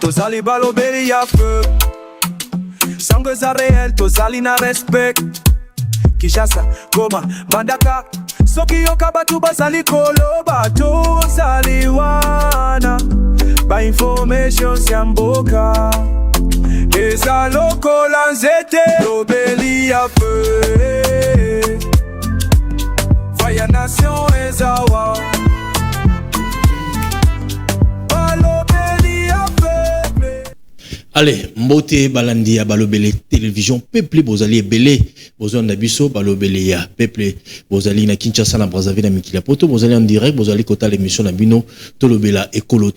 Tozali balobeli ya feu sango za réel tozali na respect Kishasa, Goma, Bandaka Soki yoka batu bazali koloba tozali wana ba information siamboka Eza lokola nzete lobeli ya feu Faya nation ezawa Allez, mbote balandi ya balobele télévision peuple bozali ebele bozon na biso balobele ya peuple bozali na Kinshasa na Brazzaville na Mikila Poto bozali en direct bozali kota l'émission na bino tolobela ekolo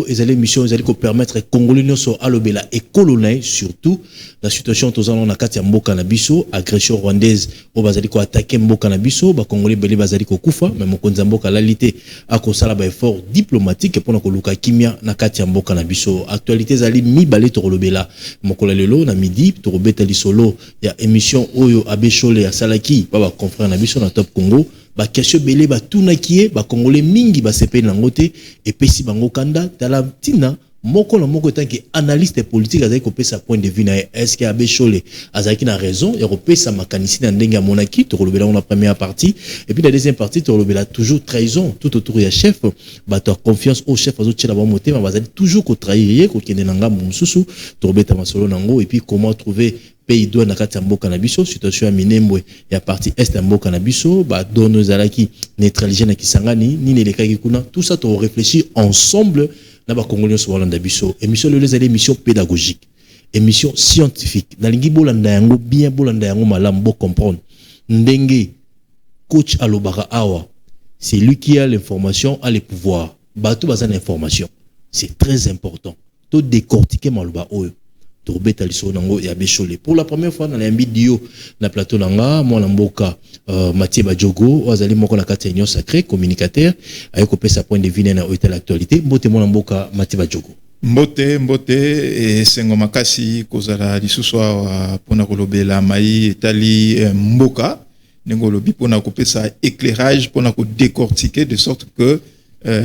ezali émission ezali ko permettre congolais nyonso alobela ekolo na surtout la situation tozana na kati ya mboka na biso agression rwandaise o bazali ko attaquer mboka na biso ba congolais bele bazali ko kufa mais mokonza mboka lalité akosala ba effort diplomatique pour na koluka kimia na kati ya mboka na biso actualité zali mibale torolobela mokola lelo na midi torobeta lisolo ya émission oyo abeshole ya salaki ba confrère na biso na Top Congo ba question belé ba tunakie ba congolais mingi ba sepeli nango te et pesi bango kanda tala tina moko na moko tanki analyste politique azali ko pesa point de vue na est-ce que abeshole azaki na raison ya ko pesa makanisi na ndenge ya monaki torolobela na première partie et puis la deuxième partie torolobela toujours trahison tout autour ya chef ba ta confiance au chef azo tshela ba motema bazali toujours ko trahir ko kende na ngambo mususu torobeta masolo nango et puis comment trouver pays doit na kati ya mboka na biso situation ya minembwe ya partie est ya mboka na biso ba dono zalaki neutraliser na Kisangani ni nelekaki kuna tout ça to réfléchir ensemble na ba congolais so walanda biso émission le les émission pédagogique émission scientifique na lingi bolanda yango bien bolanda yango malamu bo comprendre ndenge coach alobaka awa c'est lui qui a l'information a le pouvoir bato bazana information c'est très important to décortiquer maloba oyo Torbeta liso nango ya beshole pour la première fois dans la vidéo na plateau nanga mwana mboka Mathieu Badjogo wazali moko na kati union sacré communicateur ayeko pesa point de vue na hôtel actualité mbote mwana mboka Mathieu Badjogo mbote e sengo makasi kozala lisuswa pona kolobela mai etali mboka ngolobi pona kopesa éclairage pona ko décortiquer de sorte que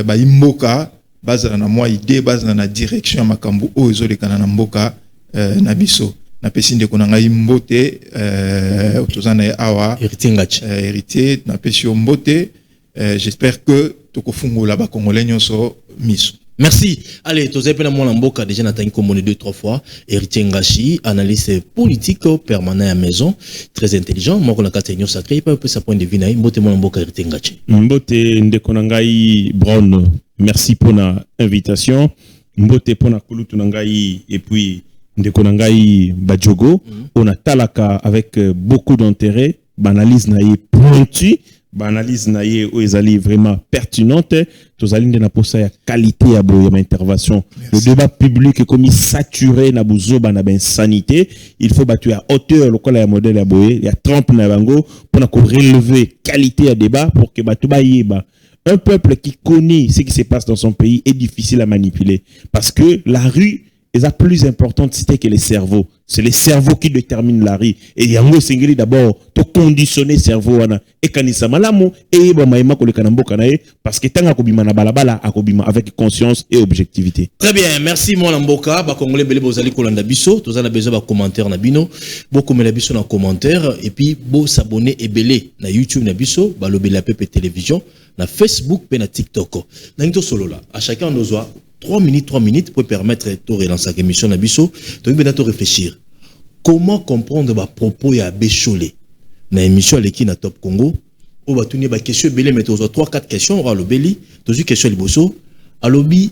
ba mboka bazala na moi idée bazala na direction makambu o ezolekana na mboka na biso na pesi ndeko na ngai mbote tozana awa héritier na pesi mbote j'espère que tokofungola ba congolais nyonso miso. Merci. Allez, tozai pena mwana mboka déjà natangi komone 2-3 fois héritier Ngashi analyste politique permanent à maison très intelligent moko na kati union sacré pas peu sa point de vue na mbote mwana mboka héritier Ngashi mbote ndeko na ngai Brown merci pour la invitation mbote pour na kulutu na ngai et puis ndeko na ngai Badjogo on a talaka avec beaucoup d'intérêt banalise naie pointu banalise naie o ezali vraiment pertinente tozali ndena posa ya qualité ya boya ma intervention le débat public est comme saturé na buzo bana ben sanité il faut battre à hauteur lokola ya modèle ya boye ya trompe na bango pour ko relever qualité ya débat pour que batu ba yeba un peuple qui connaît ce qui se passe dans son pays est difficile à manipuler parce que la rue est la plus importante cité que le cerveau. C'est le cerveau qui détermine la rue. Et yango singeli d'abord to conditionner cerveau wana et kanisa malamu et ba maima ko le kanambo kanae parce que tanga kobima na balabala akobima avec conscience et objectivité. Très bien, merci mon mboka ba congolais belé bozali kolanda biso, tozana besoin ba commentaire na bino, beaucoup me la biso na commentaire et puis bo s'abonner et belé na YouTube na biso, ba lobela pepe télévision, na Facebook pe na TikTok. Na ngito solo là, à chacun nos doigts 3 minutes pour permettre de relancer la émission na biso donc bien de réfléchir comment comprendre ba propos ya Beshole na émission leki na Top Congo on va tourner ba question belé mais 3-4 questions on va le beli deux questions liboso alobi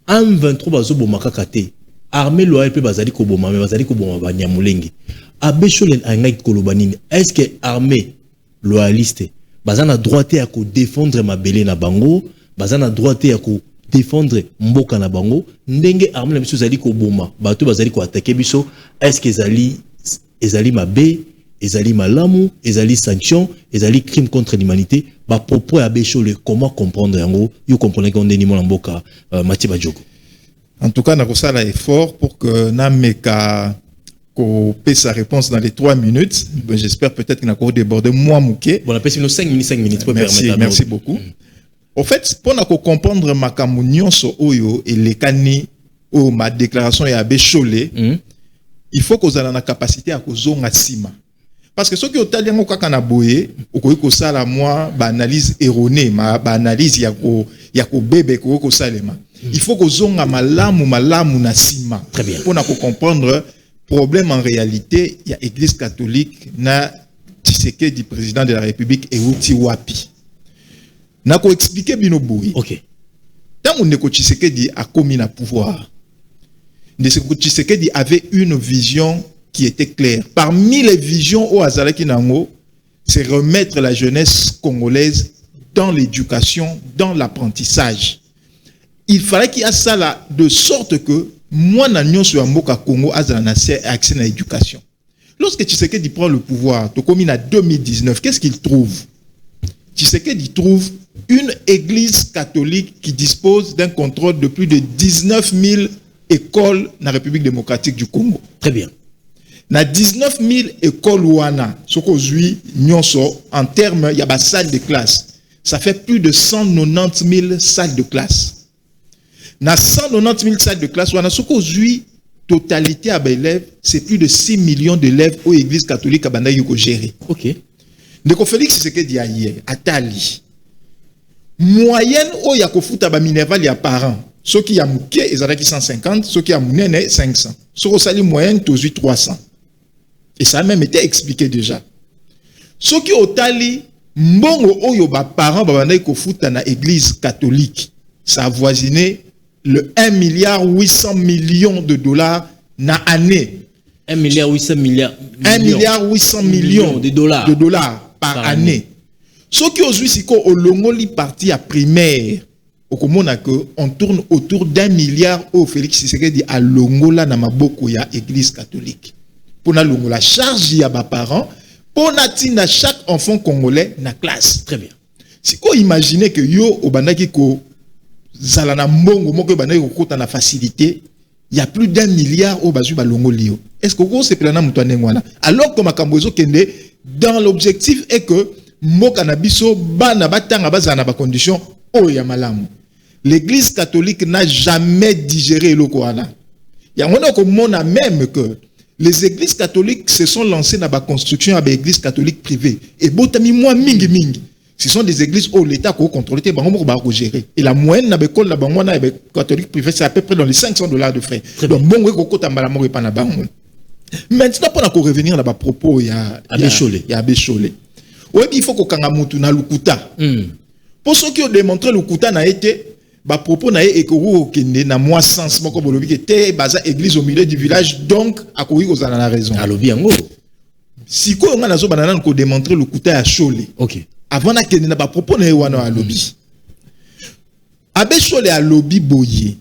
am 23 bazo bomaka kate armée loyale pe bazali ko boma mais bazali ko boma ba nyamulenge a Beshole anga koloba nini est-ce que armée loyaliste bazana droite ya ko défendre mabele na bango bazana droite ya ko défendre mboka na bango ndenge armée na biso zali ko boma bato bazali ko attaquer biso est-ce que ezali mabe ezali malamu ezali sanction ezali crime contre l'humanité ba propos ya Beshole comment comprendre yango yo comprendre que ndeni mona mboka Mathieu Badjogo en tout cas na ko sala effort pour que na meka ko paie sa réponse dans les 3 minutes j'espère peut-être qu'il n'a pas débordé moi mouké bon on a passé 5 minutes pour permettre merci beaucoup Au fait, pour comprendre ma nyonso oyo et les kani ou ma déclaration ya Bécholé, il faut qu'on ait la capacité à kozonga sima. Parce que ceux qui ont talent au kakana boye, ou ko sala moi ba analyse erronée, ba analyse ya ko bébé ko salema. Il faut kozonga malamu na sima. Très bien. Pour comprendre problème en réalité, il y a Église catholique na Tshisekedi président de la République et Outi Wapi. Na ko expliquer bino boye. OK. Tant on Neko Tshisekedi a commis na pouvoir. Ndeko Tshisekedi avait une vision qui était claire. Parmi les visions au Azalaki Nango, c'est remettre la jeunesse congolaise dans l'éducation, dans l'apprentissage. Il fallait qu'il y ait ça là, de sorte que moi, Nagnon sur Mboka Congo, Azalana accès à l'éducation. Lorsque Tshisekedi prend le pouvoir, comme en 2019, qu'est-ce qu'il trouve? Tshisekedi trouve une église catholique qui dispose d'un contrôle de plus de 19 000 écoles dans la République démocratique du Congo. Très bien. Na 19 000 écoles wana, ce qu'aujourd'hui, en termes, il y a des salles de classe. Ça fait plus de 190 000 salles de classe. Na 190 000 salles de classe wana, ce qu'aujourd'hui, totalité à élèves, c'est plus de 6 millions d'élèves aux églises catholiques à Banda Yoko géré. OK. Ndeko Félix, c'est ce que dit hier, Atali. Moyenne au Yako Futa ba Minerval ya parents. Ceux qui a mouké, ils ont 150, ceux qui a mouné, 500. Ceux qui ont moyenne, tous 300. Et ça a même été expliqué déjà. Ceux qui ont tali, mbongo oyo ba parents babanaï ko futa na église catholique, ça a avoisiné le 1 milliard 800 millions de dollars na année. 1 milliard 800 milliards. 1 milliard 800 millions de dollars par année. Ceux qui ont joué si au longoli parti à primaire, on tourne autour d'1 milliard au Félix Tshisekedi à longola na maboko ya église catholique. Pour na longola charge ya ba parents, pour na chaque enfant congolais na classe. Très bien. Si vous imaginez que yo obandaki ko zalana mbongo moko bandaki ko kota na facilité, il y a plus d'1 milliard au bazu ba longoli yo. Est-ce que vous se plana mutwane ngwana? Alors que makambo ezo kende dans l'objectif est que mboka na biso bana batanga bazana ba condition o ya malamu. L'église catholique n'a jamais digéré le Coran. Il y a même que les églises catholiques se sont lancées dans la construction avec l'église catholique privée. Et botami moi mingi mingi. Ce sont des églises où l'État a contrôlé, gérer. Et la moyenne de l'école catholique privée, c'est à peu près dans les $500 de frais. Donc, bon, maintenant, pour revenir à propos, il y a Bécholé. Oui, il faut qu'on ait na lukuta. Pour ceux qui ont démontré lukuta n'a été, propos na ekoro kende na moi sens moko bolobi ke te baza église au milieu du village, donc akoyi kozala na raison. Alobi yango. Si ko nga nazo banana ko démontrer lukuta ya Cholé. OK. Avant na kende na propos na wana alobi. Abbé Cholé alobi boye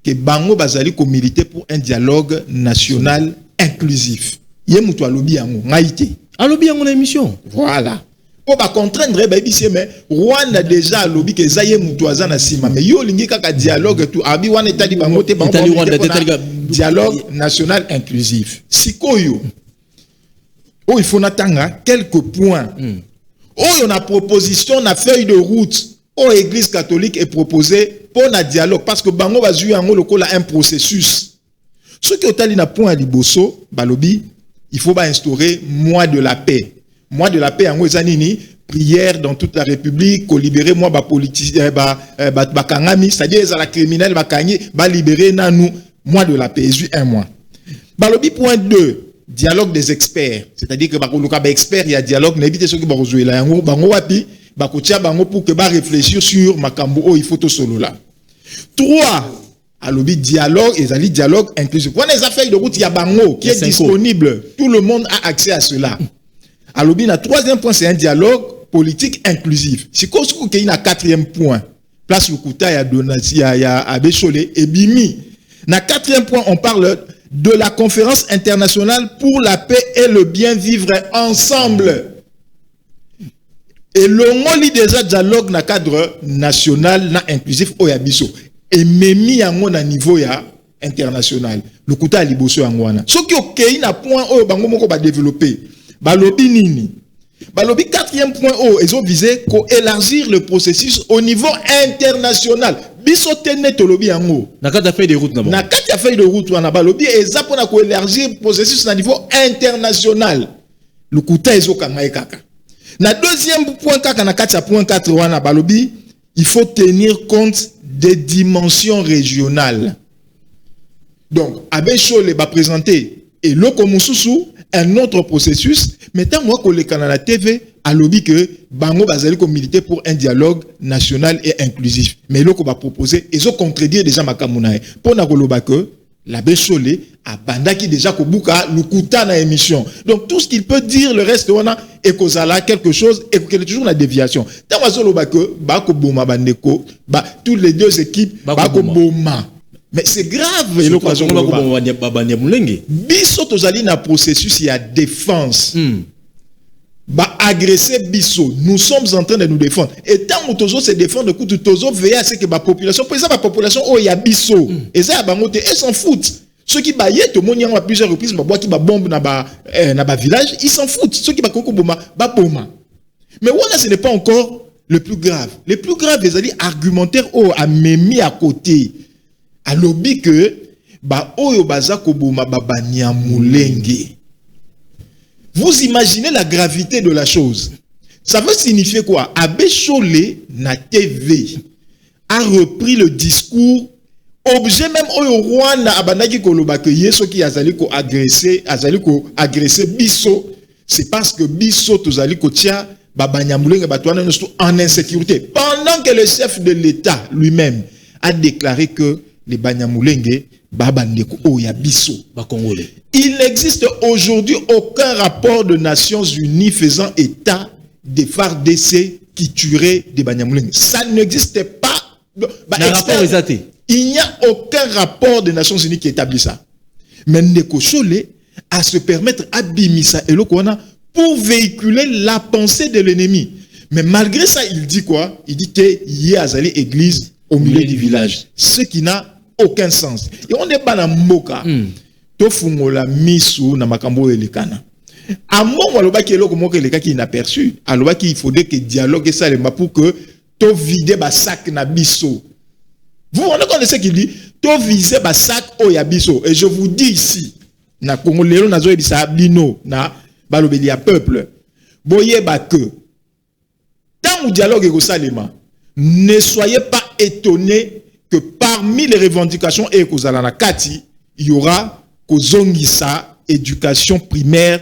que bango bazali ko militer pour un dialogue national inclusif. Ye mutu alobi yango ngaite. Alobi yango na émission. Voilà. Pour pas contraindre mais Rwanda déjà lobby que zaye mutuaza na sima mais yo lingi kaka dialogue tout abi wana etali bango te bango dialogue national inclusif sikoyo il faut natanga quelques points on a proposition na feuille de route au église catholique est proposé pour na dialogue parce que bango bazu yango lokola un processus ce qui otali na point liboso balobi il faut pas instaurer mois de la paix. Mois de la paix en Zanini, prière dans toute la République, qu'on libérer moi ba politicien kangami, c'est-à-dire la criminel ba kanyi, ba libérer nanou mois de la paix, un mois. Balobi point 2, dialogue des experts, c'est-à-dire que ba koluka ba expert, il y a dialogue, n'évitez ceux qui ba rejoindre là, bango wapi, ba kotia bango pour que ba réfléchir sur makambo oh il faut to solo là. 3 alobi dialogue et zali dialogue inclusif. Quand les affaires de route il y a bango qui est disponible, tout le monde a accès à cela. Alors, le troisième point, c'est un dialogue politique inclusif. Si vous avez un quatrième point, place le Kouta, il y a Abbé Cholé et Bimi. Dans le quatrième point, on parle de la conférence internationale pour la paix et le bien vivre ensemble. Et l'on lit déjà dialogue dans le cadre national, na inclusif, au Yabiso. Et même yango na niveau ya international. Le Kouta liboso yangwana. Ce qui est un point où bango moko ba développer. Balobi nini Balobi 4e point ils ont visé élargir le processus au niveau international. Biso tene tolobi yango. Na kati feuille de route na bon. Na kati feuille de route wana balobi eza pona ko élargir le processus na niveau international. Le kuta ezokanga kaka. Na deuxième point kaka na kati point 4 wana balobi il faut tenir compte des dimensions régionales. Donc Abechole va présenter et le Komususu un autre processus. Maintenant, moi, quand le Canada TV a lobby que Bango Bazali comme militer pour un dialogue national et inclusif. Mais le va proposer, ils ont contredire déjà Makamunae. Pour Nagoloba que la Bécholé a bandaki déjà Kobuka, le Kouta na émission. Donc tout ce qu'il peut dire, le reste, on a Ekozala quelque chose et qu'il y a toujours la déviation. Tant que Bako Boma Bandeko, toutes les deux équipes, Bako Boma. Mais c'est grave. Biso tozali na processus, il y a défense. Agresser Bisso, nous sommes en train de nous défendre. Et tant que nous se défendre, nous devons veiller à ce que la population, pour exemple, la population, oh, il y a Bisso. Et ça, ils s'en foutent. Ceux qui baillent, tout le monde y a plusieurs reprises, qui bombe dans le village, ils s'en foutent. Ceux qui bomba. Mais voilà, ce n'est pas encore le plus grave. Le plus grave, les alliés argumentaires, oh, a mis à côté. À lobby que oyo bazako boma babanya mulenge. Vous imaginez la gravité de la chose. Ça veut signifier quoi? Abechole na TV a repris le discours objet même oyo Rwanda abandaki koloba que yeso ki azali ko agresser biso, c'est parce que biso tozali ko tia babanya mulenge batwana en insécurité pendant que le chef de l'État lui-même a déclaré que les Banyamulenge, Babandeko, Oyabiso, Congolais. Il n'existe aujourd'hui aucun rapport de Nations Unies faisant état des FARDC qui tueraient des Banyamulenge. Ça n'existe pas. Il n'y a aucun rapport des Nations Unies qui établit ça. Mais Ndeko Chole à se permettre Abimisa et Lokwana pour véhiculer la pensée de l'ennemi. Mais malgré ça, il dit quoi? Il dit qu'il y a Azali église au milieu du village. Ce qui n'a aucun sens. Et on n'est pas dans Moka. Tofungola misu na makambo elekana. À mon aloba qui est là comme quelqu'un qui est inaperçu. Aloba qu'il faudrait que dialogue ça les pour que to vide ba sac na biso. Vous connaissez ce qu'il dit? To vide ba sac o ya biso. Et je vous dis ici na Congolais na zo ebisa bino na balobeli ya peuple. Boye ba que tant dialogue est au salema. Ne soyez pas étonnés que parmi les revendications et Kozalana Kati, il y aura Kozongisa, éducation primaire,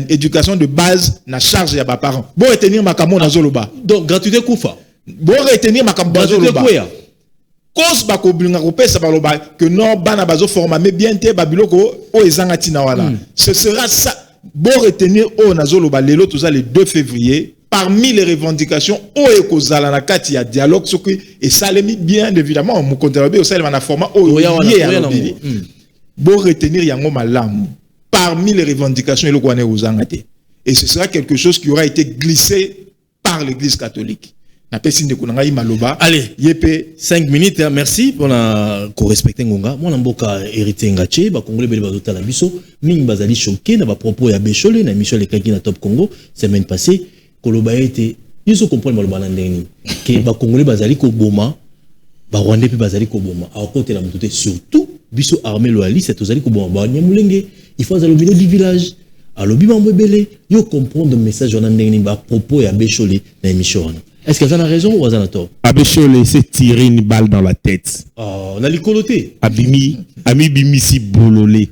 éducation de base, na charge ya ba parents. Bon retenir makamo na zoloba. Donc gratuité Koufa. Bon retenir makamo na zoloba. Cause ba ko blinga ko pesa baloba que non bana bazo forma mais bien te babiloko o ezanga tina wala. Ce sera ça. Bon retenir o na zoloba lelo tout ça le 2 février. Parmi les revendications, Oekozala Kati a dialogue et ça l'est bien évidemment mon contribuer au sein de format Bon retenir yango malam. Parmi les revendications et ce sera quelque chose qui aura été glissé par l'Église catholique. Allez, 5 minutes, merci pour la co-respecter Ngonga. Moi, n'amboka hérité Ngache, ba Congolais beli bazota la biso, ming bazali choqué na ba propos ya Bécholé na émission les Kaki na Top Congo semaine passée. Koloba été, ils se comprennent mal banandeni. Que ba Congolais bazali ko boma, ba Rwandais pe bazali ko boma. À côté la mutute surtout biso armée loyali c'est ozali ko boma ba Nyamulenge. Il faut aller au milieu du village. Alors biba mbebele, yo comprendre le message banandeni ba propos ya Bécholé na émission. Est-ce que vous avez raison ou vous avez tort? Abechole s'est tiré une balle dans la tête. Oh, on a l'icoloté. Ami bimisi bololé.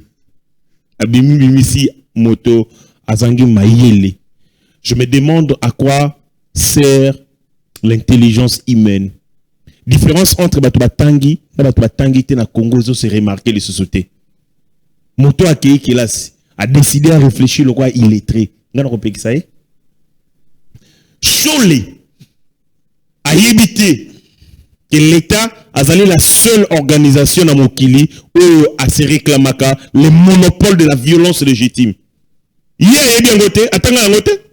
Abimi bimisi moto azangi mayele. Je me demande à quoi sert l'intelligence humaine. Différence entre Batubatangi et Batubatangi na Congo, se remarquer les sociétés. Moto Akei Kelas a décidé à réfléchir le quoi il est très. Vous avez ça? Chole a évité que l'État a allé la seule organisation dans Mokili où a se réclamaka le monopole de la violence légitime. Il y a bien voté, attendez un vote.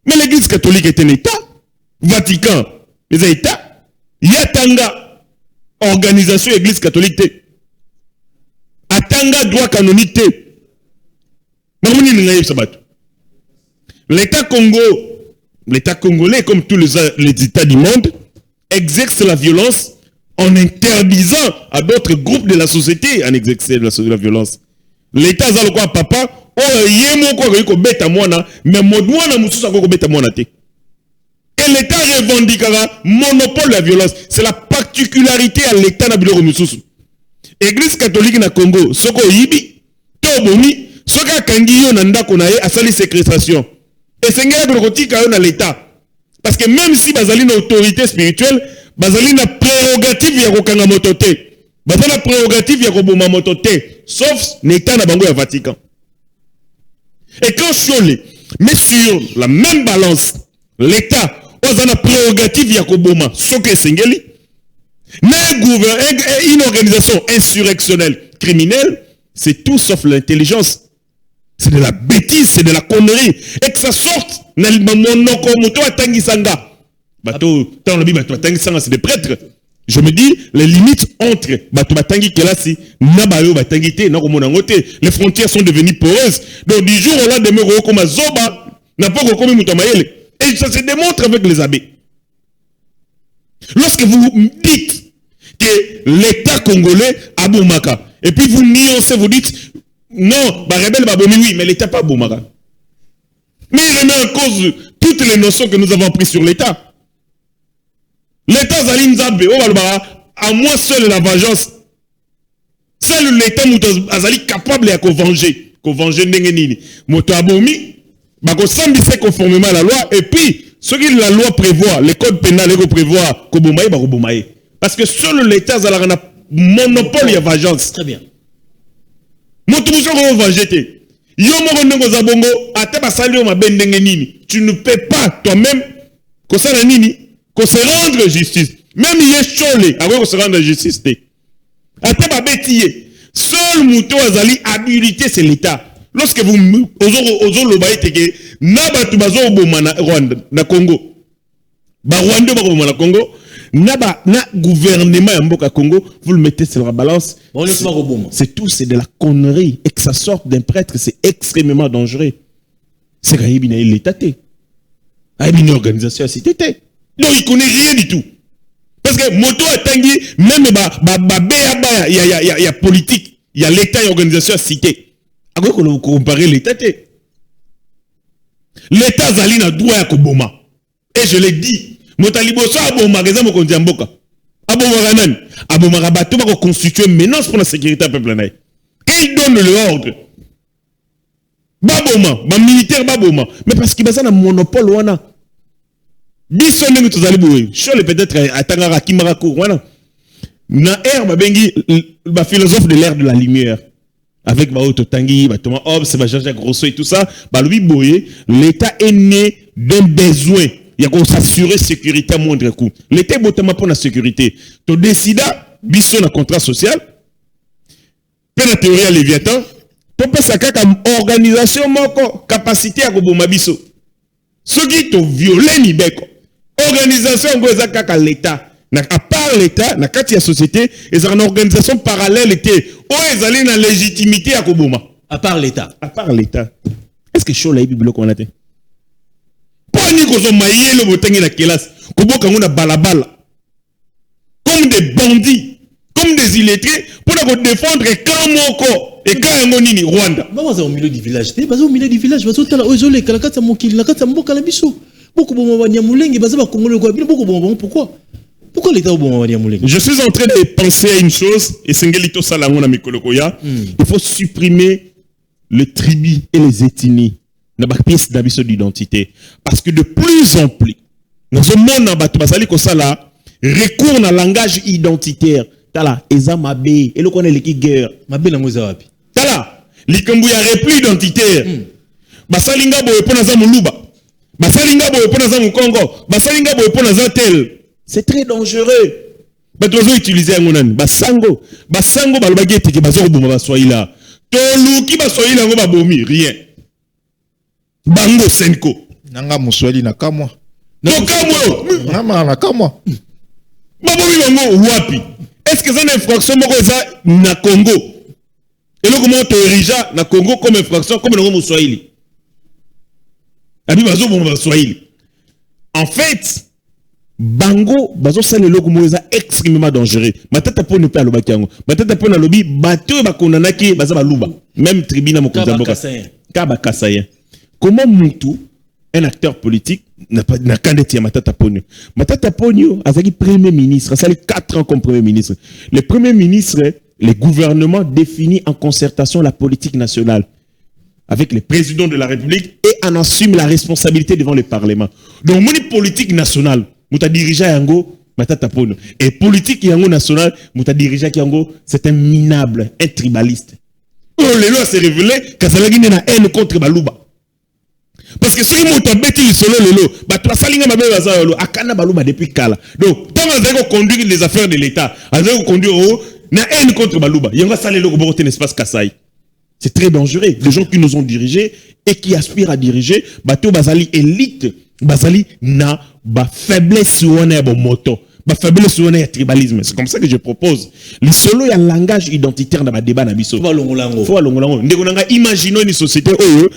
Mais l'Église catholique est un État. Vatican, les États. Il y a tanga organisation Église catholique. Atanga droit canonique. L'État congolais, comme tous les États du monde, exerce la violence en interdisant à d'autres groupes de la société en exercer la violence. L'État a le quoi papa, oh yemo quoi ko beta mwana, mais modwana mususa ko beta mwana te. Et l'État revendique le monopole de la violence. C'est la particularité à l'État na biloko mususu. Église catholique na Congo, soko yibi, to bomi, soka kangi yo na ndako na ye asali séquestration. Et c'est ngela ko kotika yo na l'État. Parce que même si bazali une autorité spirituelle, bazali na prérogative ya kokanga moto te. Bazali na prérogative ya koboma moto te, sauf l'État na bango ya Vatican. Et quand Chole met sur la même balance l'État a la prérogative ya koboma soke sengeli, une organisation insurrectionnelle criminelle, c'est tout sauf l'intelligence. C'est de la bêtise, c'est de la connerie. Et que ça sorte, c'est des prêtres. Je me dis, les limites entre les frontières sont devenues poreuses. Donc, du jour au lendemain, comme Zoba, n'a pas reconnu Moutamayele. Et ça se démontre avec les abbés. Lorsque vous dites que l'État congolais a Boumaka, et puis vous nuancez, vous dites, non, bah rebelle Babomi, oui, mais l'État pas Boumaka. Mais il remet en cause toutes les notions que nous avons prises sur l'État. L'État Zalim Zabe, à moi seul la vengeance. Seul l'État Azali capable de venger. Qu'on venger Nengenini. Moto Abomi, bah qu'on s'ambisse conformément à la loi, et puis, ce que la loi prévoit, le code pénal prévoit, Kobomaye, bah Kobomaye. Parce que seul l'État a un monopole de vengeance. Très bien. Tu ne peux pas toi-même qu'on se rendre justice. Même Yeshole, avant qu'on se rendre justice. Seul Mouto Azali habilité, c'est l'État. Lorsque vous osez le baïté que Naba Tubazo Bomana Rwanda, na Congo, ba Rwanda Bomana Congo, Naba na gouvernement Mboka Congo, vous le mettez sur la balance. C'est tout, c'est de la connerie. Et que ça sorte d'un prêtre, c'est extrêmement dangereux. C'est quand il y a l'État. Il y a une organisation à cité. Donc il ne connaît rien du tout. Parce que Moto a tangi, même il y a politique, il y a l'État et l'organisation à cité. À quoi qu'on comparer l'État? L'État Zali na droit à Koboma. Et je l'ai dit, Motaliboso a bon magasin mo konzi mboka. Aboma ranan, aboma rabato ba constituer menace pour la sécurité du peuple naï. Il donne l'ordre. Baboma, ba militaire baboma, mais parce qu'il y a un monopole wana. Biso ndenge tozali boye. Chole peut-être atangara kimarako wana. Na ère ba bengi ba philosophe de l'ère de la lumière. Avec Baoto Tanguy, Thomas Hobbes, Jean-Jacques Rousseau et tout ça, Louis Boye, l'État est né d'un besoin. Il y a qu'on s'assurer sécurité à moindre coût. L'État est botama pour la sécurité. Tu décides, bisson un contrat social, puis la théorie à Léviathan, tu peux ça comme organisation, capacité à Goboma bisso. Ce qui te violé ni beko. Organisation, à l'État. À part l'État, na kati ya société, ils ont une organisation parallèle était où ils allaient dans la légitimité à Koboma. À part l'État. À part l'État. Est-ce que chaud la bible qu'on a été? Pour ni ko zo maye le botangi la kelas, koboka ngona balabala. Comme des bandits, comme des illettrés pour nous défendre quand moko et quand ngonini Rwanda. Ba au milieu du village, au milieu du village, bazo tala ozole kala kata mokili, la kata mboka la biso. Beaucoup bon ba nyamulenge baza ba kongolo kwa beaucoup bon pourquoi? Pourquoi l'État au bon Je suis en train de penser à une chose, et Sengelito Salangona Mikolokoya, il faut supprimer les tribus et les ethnies dans la pièce d'abisso d'identité. Parce que de plus en plus, dans ce monde, recours à un langage identitaire. Tala, Eza Mabe, et le connaît les guerre. Mabe la Mozawapi. Tala, l'Ikambu ya repli identitaire. Basalinga boye pona za Muluba. Basalinga boye pona za Mukongo. Basalinga boye pona za tel. C'est très dangereux. Mais tu vas utiliser un monan. Basango. Basango, balbagete, qui bazo bouma baswaïla. Tolu, qui baswaïla, ngo babomi. Rien. Bango senko. Nanga muswali na kamwa. Kamwa. Nama na kamwa. Babomi bango, wapi. Est-ce que c'est une infraction moko ça na Congo? Et là, comment on te érige na Congo comme infraction, comme le muswali? Abi bazo bon Swahili. En fait, bango bazo sale loko moza extrêmement dangereux. Matata po ne pas lo bakiango. Matata po na lobi bato ba konanaki baza baluba. Même tribunal mokonza mboka. Kaba kasayen. Comment mutu un acteur politique n'a pas n'a candidat Matata Ponyo. Matata Ponyo a été premier ministre, ça fait 4 ans comme premier ministre. Le premier ministre, le gouvernement définit en concertation la politique nationale avec le président de la République et en assume la responsabilité devant le Parlement. Donc, mon politique nationale, mouta dirigeant yango Matata Ponyo. Et politique yango nationale, mouta dirigeant yango, c'est un minable, un tribaliste. Oh, les lois s'est révélé qu'Azalagi n'a haine contre Balouba. Parce que si on t'a bêti solo lolo, bah tu vas salinga ma belle bazalo, akana Balouba depuis kala. Donc, tant qu'on conduire les affaires de l'État, on conduire oh, n'a haine contre Balouba. Il y a salé le boroté l'espace Kassai. C'est très dangereux. Les gens qui nous ont dirigés et qui aspirent à diriger, bateau bazali élite, bazali na ba faiblesse ou on est bon moto. Ba faiblesse ou on est tribalisme. C'est comme ça que je propose. Le solo y a un langage identitaire dans ma débat nabiso. Faut longolango. Ndekonanga imaginons une société où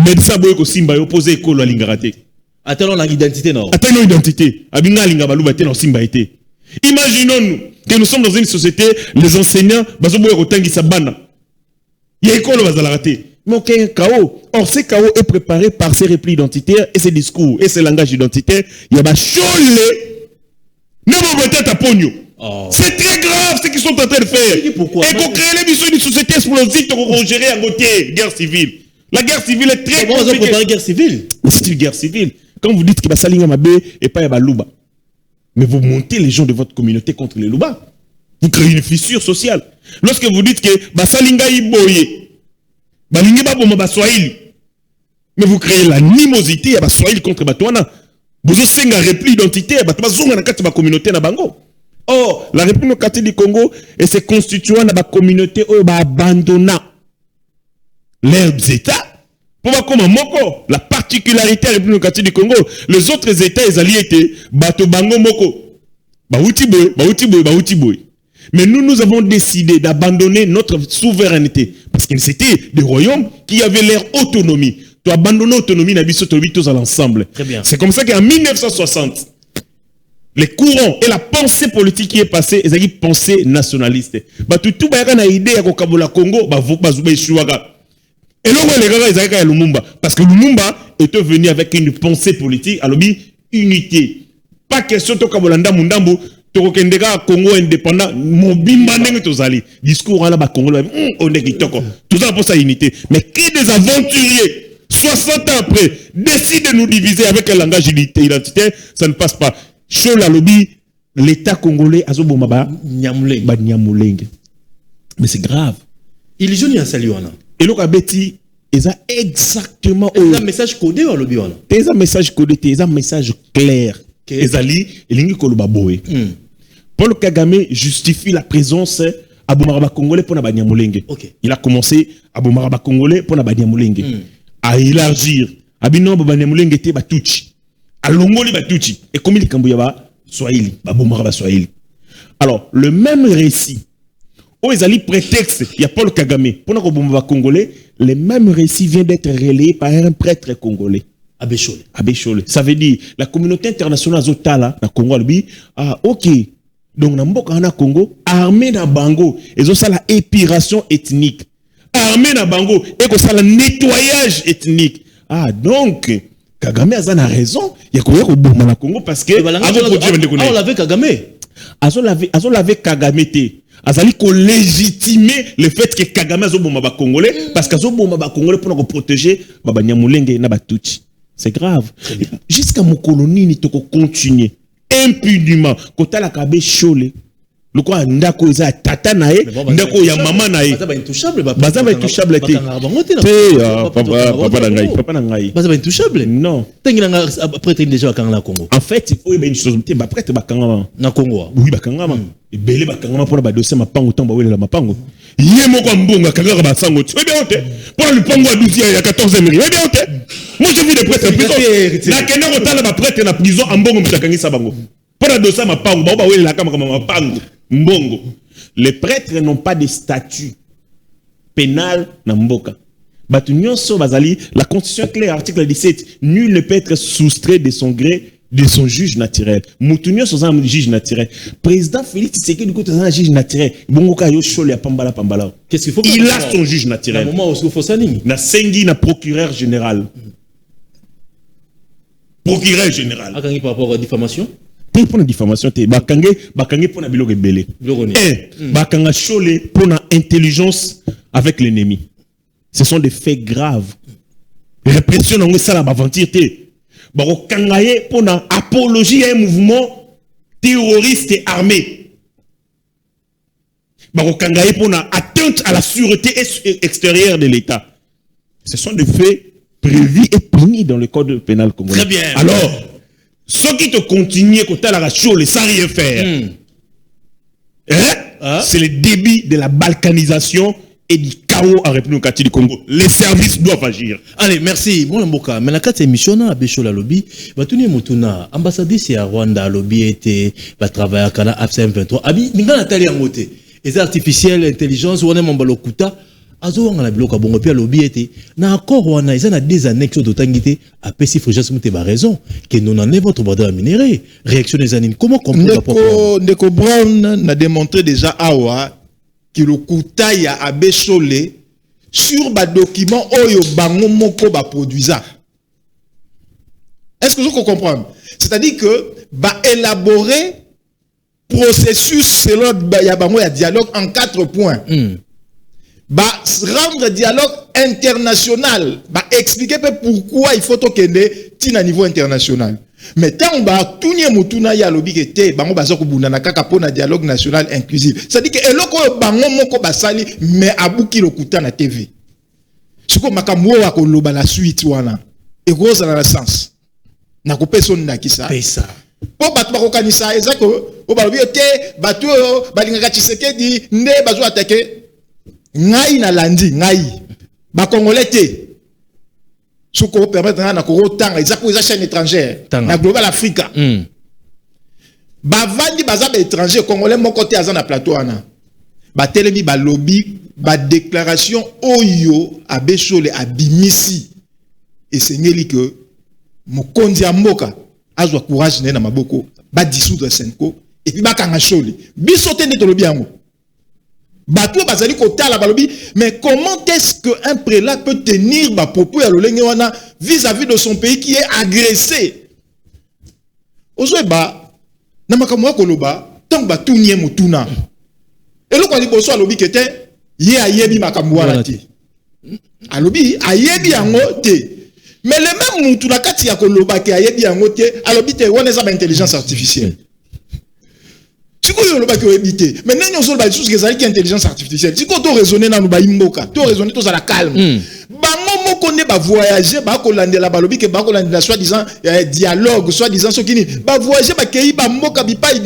médecin boy ko simba opposé école à lingarate. Attends l'identité non. Attends l'identité. Abinga linga baluba te no simba été. Imaginons-nous que nous sommes dans une société, les enseignants bazo boy ko tangisa bana. Il y a école bazalaraté. Mais ok, un chaos. Or, ce chaos est préparé par ces replis identitaires et ces discours et ces langages identitaires. Il y a des c'est très grave ce qu'ils sont en train de faire. Pourquoi? Et qu'on crée une société explosive pour gérer un côté guerre civile. La guerre civile est très compliquée. Comment vous préparez guerre civile? C'est une guerre civile. Quand vous dites que Basalinga Mabe et pas Yabalouba, mais vous montez les gens de votre communauté contre les Louba. Vous créez une fissure sociale. Lorsque vous dites que Basalinga Iboye, Balingi Baboma Baswahili, mais vous créez l'animosité à Baswahili contre Batouana. Vous avez un repli identitaire, vous avez une communauté na bango. Or, la République du Congo et ses constituants dans la communauté où ils abandonnent leurs États. Pour voir comment Moko, la particularité de la République du Congo, les autres États, ils allaient être Bato Bango Moko. Baoutiboy. Mais nous avons décidé d'abandonner notre souveraineté. Parce que c'était des royaumes qui avaient leur autonomie. Tu abandonnes l'autonomie, tous à l'ensemble. C'est comme ça qu'en 1960, les courants et la pensée politique qui est passée, ils ont une pensée nationaliste. Tout le monde a une idée à Kabola Congo, et là, ils ont Lumumba. Parce que Lumumba était venu avec une pensée politique, à l'objet unité. Pas question de Kabolanda Mundambu. Congo indépendant, discours là, Congo, on est kitoko. Tout ça pour sa unité. Mais qui des aventuriers, 60 ans après, décident de nous diviser avec un langage identitaire, ça ne passe pas. Chez la lobby, l'État congolais a zobomaba Nyamulenge. Mais c'est grave. Il y a un salut. Et donc, Betty, ils ont exactement. C'est un message codé ou lobby? C'est un message codé, c'est un message clair. Ils allaient, ils ont Paul Kagame justifie la présence à Bomaraba Congolais pour Nabanyamulenge. Il a commencé à Bomaraba Congolais pour Nabanyamulenge. À élargir. À Binom Banyamulenge était Batuchi. À Longoli Batuchi. Et comme il Kambuyaba, Swahili. Bomaraba Swahili. Alors, le même récit. Où ils allaient prétexte, il y a Paul Kagame. Pour Bomaraba Congolais, le même récit vient d'être relayé par un prêtre congolais. Abéchole. Ça veut dire, la communauté internationale Zotala, na Congo, ok. Donc, dans le Congo, armée na Bango, ils ont ça la épiration ethnique. Armée na Bango, et que ça le nettoyage ethnique. Donc, Kagame a raison. Il y a quoi au Congo parce que. On l'avait Kagame. Azo l'avait Kagame te. Azali ko légitimer le fait que Kagame a bomba Congolais parce qu'azo bomba Congolais pour protéger Baba Nyamulenge na Batuchi. C'est grave. Jusqu'à mon colonie, il faut continuer impunément. Quand tu as la cabé cholé, le quoi ndako eza tata nae, ndako ya mama nae. Baza ba intouchable, baza ba intouchable te. Papa nangai. Baza ba intouchable. Non. Tengina après t'es déjà bakanga na Congo. En fait, il faut une chose te ba prêtre bakanga na Congo. Oui, bakanga ma. Et belé bakanga pour ba dossier mapango tamba wele mapango. Yé moko mbonga kanga ba sango. Oui bien te. Pour le pango à 12 ya 14 mairie. Oui bien te. Moi j'ai vu des prêtres en prison. Na kena ko tala ba prêtre na prison ambongo mtakangisa bango. Pour la dossier mapango ba wele la kama mapango. Mbongo. Les prêtres n'ont pas de statut pénal na mboka. La Constitution est claire, article 17. Nul ne peut être soustrait de son gré de son juge naturel. Moutounio sont un juge naturel. Président Félix Tshisekedi est un juge naturel. Qu'est-ce qu'il faut? Il a son juge naturel. Au moment où il faut ça, na sengi na procureur général. Procureur général. Par rapport à la diffamation? Pour la diffamation, bakangé pour la biloko belé. Bakanga chole pour la intelligence avec l'ennemi. Ce sont des faits graves. Répression dans ça la aventure Barokangaye pour la apologie à un mouvement terroriste armé. Barokangaye pour la atteinte à la sûreté extérieure de l'État. Ce sont des faits prévus et punis dans le code pénal congolais. Très bien. Alors, ceux qui te continuent à la radio sans rien faire, c'est le début de la balkanisation et du chaos en République du Congo. Les services doivent agir. Allez, merci. Bon, Mboka. Mais la carte émission à Béchola Lobby, Batuni Mutuna, ambassadrice à Rwanda, Lobby était, va travailler à Canada, AFCM 23. Abi, Ninga Nathalie Angote. Les artificiels, intelligence, on est Mambalokuta. Azo wanga la biloko bongo pia lobby était na accord wana ils ont des annexes d'autangité à Pessi Fréjas Mouté ba raison que nous n'en est votre bordeaux minéré réaction des années comment comprendre Ndeko Brown n'a démontré déjà awa que le kuta ya abesole sur ba document oyo bango moko ba produisa. Est-ce que vous comprenez? C'est-à-dire que ba élaborer processus selon ya bango ya dialogue en 4 points. Rendre dialogue international, expliquer pourquoi il faut que tina niveau international. Mais tant ba tunye mutuna ya lobi kete bango bazo kubunda na kaka pona dialogue national inclusif. C'est-à-dire que eloko bango moko basali mais abuki lokuta na TV. Siko makambo wa ko loba la suite wana. Et gros dans la sens. Na ko personne na kisa. Pesa. Po batu ba ko kanisa ezako o ba lobi te batu balinga Tshisekedi nde bazo attaquer ngai na landi ngai ba congolais te soko permettre na ko tanga ezako eza chaîne étrangère na Global Africa ba vandi baza ba étranger congolais moko te aza na plateau ana ba telemi ba lobby ba déclaration oyo abeshole abimisi esengeli que mokonzi ya mboka azwa courage na maboko ba dissoudre Senko et puis ba kanga shole biso te nde tolobi yango. Bateau bazali kotala balobi, mais comment est-ce qu'un prélat peut tenir ba propos ya lolenge wana vis-à-vis de son pays qui est agressé? Ozoeba na makamwa koloba tant ba tunye mutuna. Eloko ali boso alobi kete ye ayebi makamwa wana te. Alobi ayebi yango te. Mais le même mutuna kati ya koloba ke ayebi yango te, alobi te wana za ba intelligence artificielle. Mais nous sommes des choses qui intelligence artificielle. Si on raisonne dans nos imboka, on raisonne tous à la calme. Bango connaît ba voyager, ba kolande la balobi que ba kolande la soi-disant dialogue, soi-disant ce qui ni ba voyager ba kei ba mboka bipai.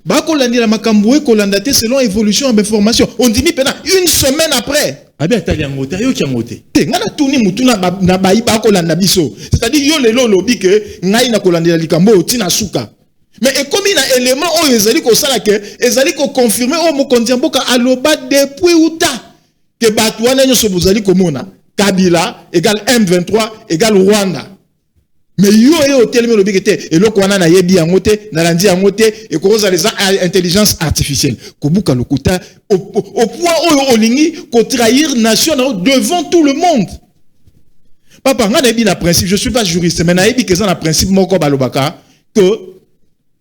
Ba kolande la makambo kolanda te selon évolution en information. On dit pena une semaine après. Abi atali ngote yo ki ngote. Te ngana tuni mutuna na ba iba kolanda biso. C'est-à-dire yo lelo lobi que ngai na kolande la likambo tina suka. Mais comme il y a un élément où ils ont confirmé au Mokondiamboka aloba depuis Outa que Batouane nous sommes allés comme Kabila égale M23 égale Rwanda. Mais yo et hôtel me l'obéité et le Kwana na yebi angote na landi angote et cause les intelligence artificielle. Kobuka lokuta au point où olingi ko trahir nation devant tout le monde. Papa ngana yebi na principe, je suis pas juriste mais na yebi que ça na principe moko balobaka que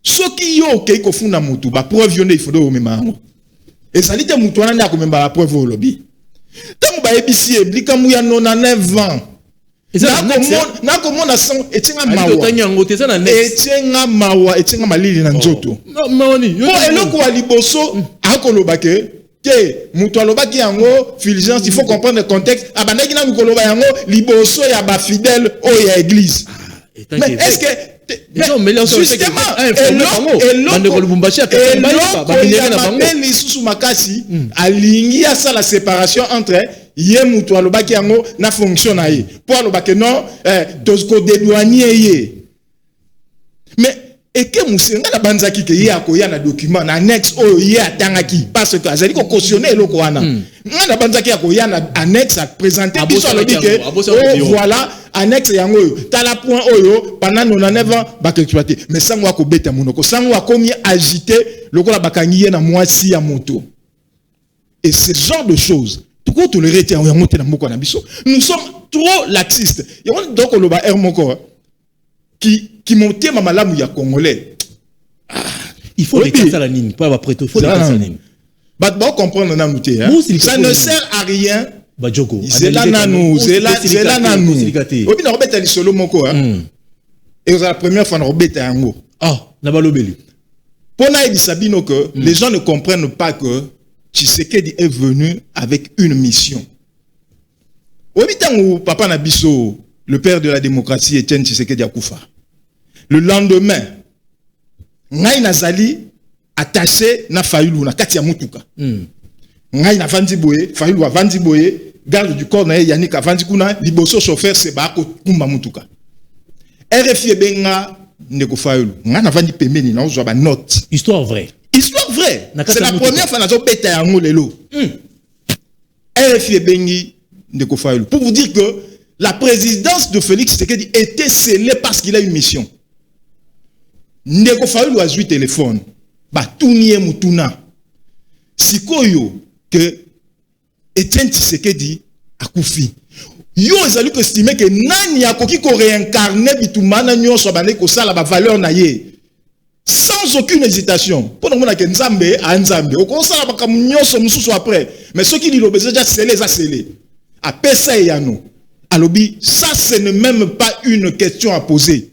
ceux qui ont ok kofunda mutu ba preuve yone il faut do mema et ça dit mutu wana ndako memba la preuve au lobby tant ba ebisi eblika mu ya 99 ans na komona son etinga mawa etinga malili na nzoto po eloko wa liboso akoloba ke mutu alobaki yango fulgence il faut comprendre le contexte abandaki na koloba yango liboso ya ba fidèle o ya église. Mais est-ce que justement alingi à ça la séparation entre ye mutu alobaki yango na fonction na ye pour alobaki non tosko dédouanier ye mais et que Moussenga la banzaki ke ya ko ya na document na annexe o ya tangaki parce que azali ko cautionner le koana na banzaki ya ko ya na annexe à présenter biso le que voilà annexe yango tala point oyo pendant 99 ans ba exploiter mais sango ko beta monoko sango komi agité le ko la bakangi na mwasi ya moto et ce genre de choses tout ko tolérer ti yango te na moko na biso nous sommes trop laxistes donc le ba er moko qui montait ma malamu ya congolais. Il faut les casser à la ligne, pas après tout. Il faut les casser à la ligne. Bah, comprendre na mouté. Ça ne sert à rien. Bah, Djogo. C'est là nanou, c'est là nanou. Obi na robeta li solo moko et c'est la première fois na robeta yango. Ah, na balobeli. Pona et Sabino que les gens ne comprennent pas que Tshisekedi est venu avec une mission. Obi tango papa na biso, le père de la démocratie Etienne Tshisekedi akufa. Le lendemain, ngai nazali attaché na Fayulu na kati ya mutuka. Ngai na vandi boye, Fayulu avandi boye, garde du corps na Yannick avandi kuna, liboso chauffeur se ba ko kumba mutuka. RFI benga ndeko Fayulu. Ngai na vandi pembeni na ozwa ba note. Histoire vraie. Histoire vraie. C'est la première fois nazo beta yango lelo. RFI bengi ndeko Fayulu. Pour vous dire que la présidence de Félix Tshisekedi était scellée parce qu'il a une mission. Ndeko Fayulu a joué téléphone. Ba tunie mutuna. Sikoyo que Etienne Tshisekedi a koufi. Yo ezali ko estimer que nani akoki ko réincarner bitumana nyonso bane ko sala ba valeur na ye. Sans aucune hésitation. Pour nous que Nzambe a Nzambe. Au constat ba kam nyonso mususu après. Mais ceux qui dit l'obéissent déjà scellé ça scellé. A pesa yano. Alobi, ça ce n'est même pas une question à poser.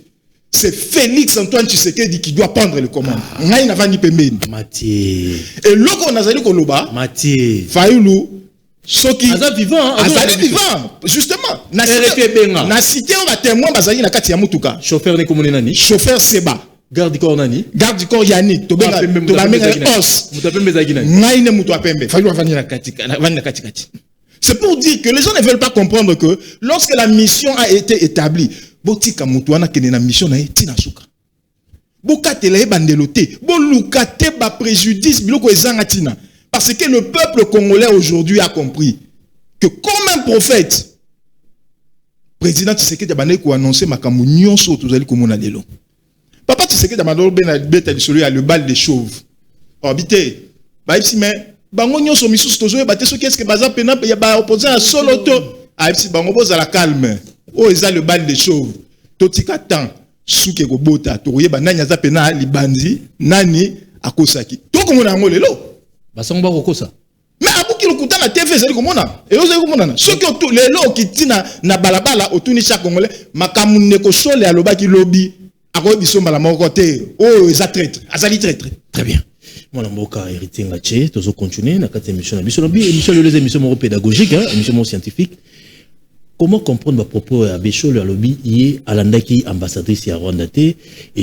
C'est Félix Antoine Tshisekedi qui doit prendre le commande. Ngai na vandi pembeni. Mathieu. Et loko nazali koloba. Mathieu. Fayulu. Soki. Aza vivant. Azali vivant. Justement. Na cité on va témoin bazali na kati ya mutuka. Chauffeur ne komone nani? Chauffeur Seba. Garde du corps nani? Garde du corps Yannick. Tobenga os. Mutapembe zagina. Ngai ne mutu apembe. Fayulu vandi na kati kati. C'est pour dire que les gens ne veulent pas comprendre que lorsque la mission a été établie, botika mutuana kene na mission na tina suka. Bokatela e bandelote, bolukate ba préjudice biloko ezanga tina. Parce que le peuple congolais aujourd'hui a compris que comme un prophète, président Tshisekedi a ko annoncer makambo nyonso tozali komona lelo. Papa Tshisekedi a mandolo bena beta lisolo ya le bal des chauves. Orbité, ba ipsi mais bango nyonso misusu tozoye baté so qu'est-ce que baza pena ya ba opposé à solo to a ipsi bango boza la calme. Oh, ils ont le bal des chauves. Totika tan souke ko bota toye bananya za pena libandi nani akosaki. To komona ngo lelo. Basongo ba kokosa. Mais abuki lokuta na TV zali komona. Et ozali komona na. Soki otu lelo kitina na balabala otuni cha congolais makamune ko shole alobaki lobi akoy bisomba la moko te. Oh, ils a traître. Azali traître. Très bien. Mon amboka héritier ngaché tozo continuer na kati émission na biso émission les émissions pédagogiques hein, émission scientifique. Comment comprendre ma propos à Béchol à lobby y à l'andaki ambassadrice à Rwanda et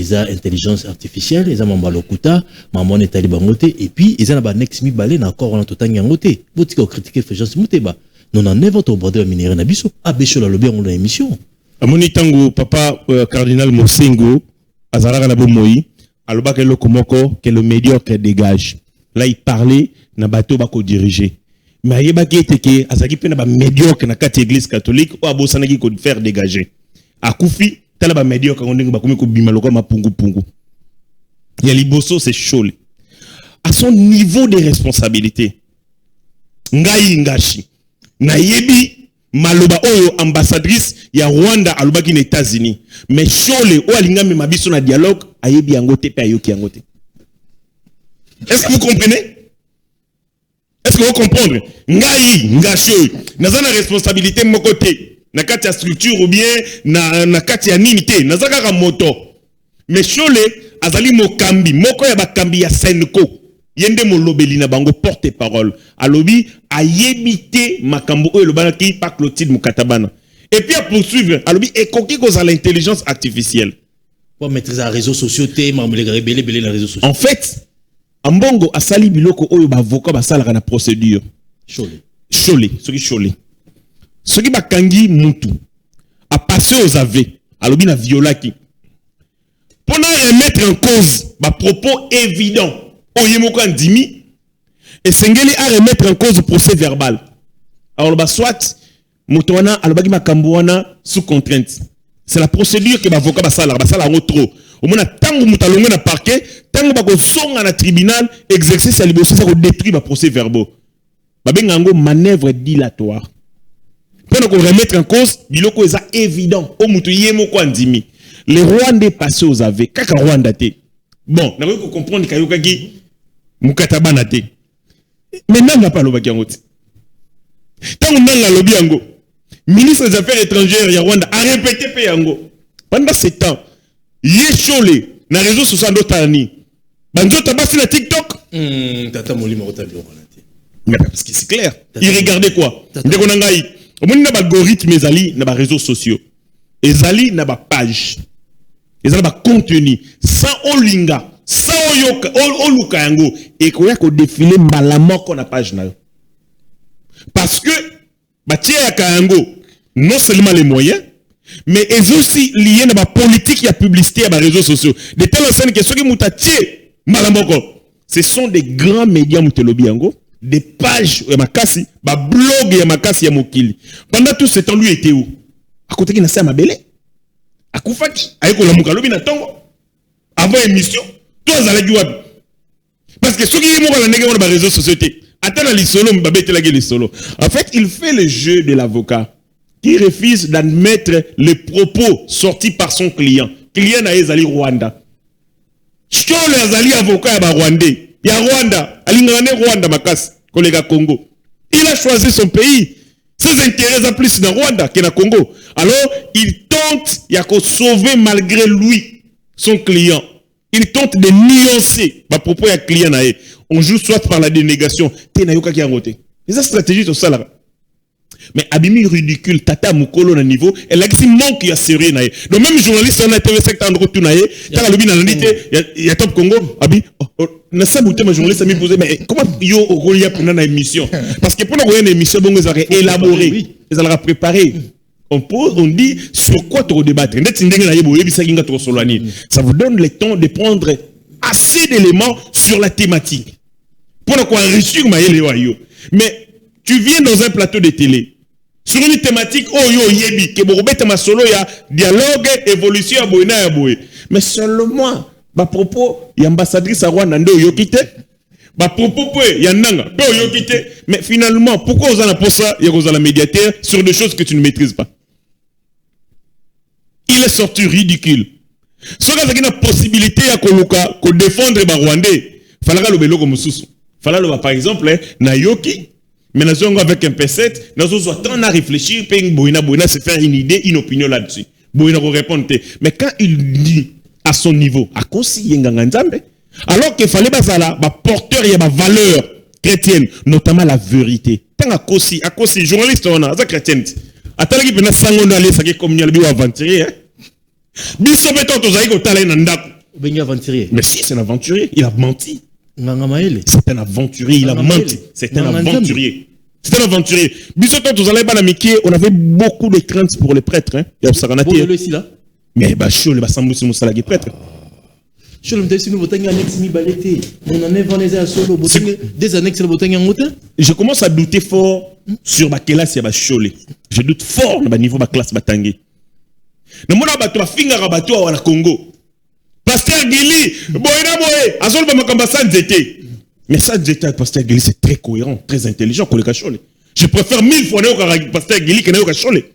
za intelligence artificielle et za mambalokuta maman est allé bangote et puis ils ont ba next mi balé na encore en totanga ngote botiko critiquer Fulgence Muteba non en votre border minéré na biso à Béchol à lobby on a émission amoni tango papa cardinal Mosengo azalaka na bomoi alobaka le komoko que le médiocre dégage là il parlait na bateau bako diriger. Mais il y a des gens qui sont médiocres dans l'église catholique ou qui sont faire dégager. À Koufi, il y a des médiocres qui sont il y a Liboso, c'est chaud. À son niveau de responsabilité, Ngai Ngashi, Nayebi, Maloba Oyo, ambassadrice, il y a Rwanda, Aloba qui est aux États-Unis. Mais Chole, ou Alingami Mabiso na dialogue, Ayebi Angote, Payoki Angote. Est-ce que vous comprenez? Est-ce que vous comprenez? Ngai, Ngashi, nazana responsabilité de mon côté. Na kati ya structure ou bien na kati ya nimité, nazaka ka moto. Mais Chole azali mokambi, moko ya bakambi ya Senko. Yende mo lobeli na bango porte-parole. Alobi ayebité makambo oyo lobanaki pa Clotilde Mukatabana. Et puis à poursuivre, alobi ekoki koza l'intelligence artificielle. Pour maîtriser les réseaux sociaux, les réseaux sociaux. En fait, Ambongo asali biloko oyo ba avocat ba sala na procédure. Chole. Ce qui bakangi mutu a passé aux AV, alobi na violaki. pour nous remettre en cause ba propos évidents oyemoko ndimi et sengeli à remettre en cause procès verbal. Alors bah soit motoana alobaki makambo wana sous contrainte. C'est la procédure que l'avocat basala en trop. Au moins tango mutalonga na parquet, tango bako songa na tribunal, exercice à liberté ça ko détruire ba procès verbaux. Ba bengango manœuvre dilatoire. Pour nous remettre en cause, biloko eza évident. O mutu yemoko ndimi. Les Rwandais passés aux AV, kaka Rwanda te. Bon, na ko comprendre kayoka ki mukatabana te. Mais n'a pas lobaki yango te. Tango nanga lobi yango. Ministre des Affaires étrangères ya Rwanda a répété pe yango. Pendant ce temps, yechole na réseaux sociaux d'Otani. Banjo tabasi na TikTok. Tata Molima otabilo konate. Mais parce que c'est clair. Il regardait quoi? Ndeko nangai. Au moins na algorithme ezali na ba réseaux sociaux. Ezali na ba page. Ezali ba contenu sans olinga, sans oyoka, oluka yango et koya ko défiler malamoko na page na yo. Parce que Batia Kayango, non seulement les moyens, mais ils aussi liés à la politique et à la publicité à les réseaux sociaux. De telle enseigne que ceux qui moutatie, malamoko, ce sont des grands médias moutelobiango, des pages ya makasi, ba blog ya makasi ya mokili. Pendant tout ce temps, lui était où? À côté qui n'a pas mabélé. À Koufaki, avec la mukalobi na tongo. Avant émission, tous allez du web. Parce que ceux qui sont dans les réseaux sociaux, en fait, il fait le jeu de l'avocat qui refuse d'admettre les propos sortis par son client. Client na ezali Rwanda. Chole azali avocat ya Rwandais. Ya Rwanda, alingane Rwanda makas, collègue Congo. Il a choisi son pays. Ses intérêts sont plus dans Rwanda que dans Congo. Alors, il tente de sauver malgré lui son client. Il tente de nuancer ma propos à client. On joue soit par la dénégation. C'est sa stratégie tout ça là. Mais Abimi ridicule, tata mukolo na niveau, elle a dit manque ya sérieux nae. Donc même journaliste on a été secteur en retour nae, tala lobi na landité, ya top Congo, abi na sa muté ma journaliste mi posé mais comment yo okolia pour na émission parce que pour une émission bon ils auraient élaboré, ils auraient préparé. On pose, on dit sur quoi tu débattre. Ça vous donne le temps de prendre assez d'éléments sur la thématique. Pour enrichir ma mais tu viens dans un plateau de télé sur une thématique oh yo yebi que borobeta ma solo ya dialogue évolution ya boina ya boé mais seulement ba propos ya ambassadrice à Rwanda ndo yo kité ba propos pe ya nanga pe yo kité mais finalement pourquoi vous en pour ça ya la médiateur sur des choses que tu ne maîtrises pas. Il est sorti ridicule. Si vous avez une possibilité de défendre les Rwandais, il fallait le bello comme sous. Fallait le par exemple Nayoki, mais nous avons avec un P7, nous avons temps à réfléchir, se faire une idée, une opinion là-dessus. Boina répondre. Mais quand il dit à son niveau, à conseiller alors qu'il fallait porteur et valeur chrétienne, notamment la vérité. Tant à cause journaliste on a ça chrétienne. Attends qui pena sango d'aller ça qui comme ni albi aventurier hein. Biso beto to zaiko tala na ndako. Benga aventurier. Mais si c'est un aventurier, il a menti. Nganga Maele. C'est un aventurier, il a menti. C'est un aventurier. C'est un aventurier. Biso to zalai bana mikie, on avait beaucoup de craintes pour les prêtres hein. Il y a saganati. Mais ba chaud le basambu sur musala qui prêtre. Je me dis, si nous votons un annexe mi-balleté, on en est vendé à solo, des annexes de voter en moteur. Je commence à douter fort sur ma classe et ma cholé. Je doute fort de ma niveau ma classe batangé. Nous avons battu à finir à battu à la Congo. Pasteur Guili, boyna boye, azol ba makamba sans zété. Mais ça zété Pasteur Guili c'est très cohérent, très intelligent pour le cholé. Je préfère 1000 fois le Pasteur Guili que le cholé.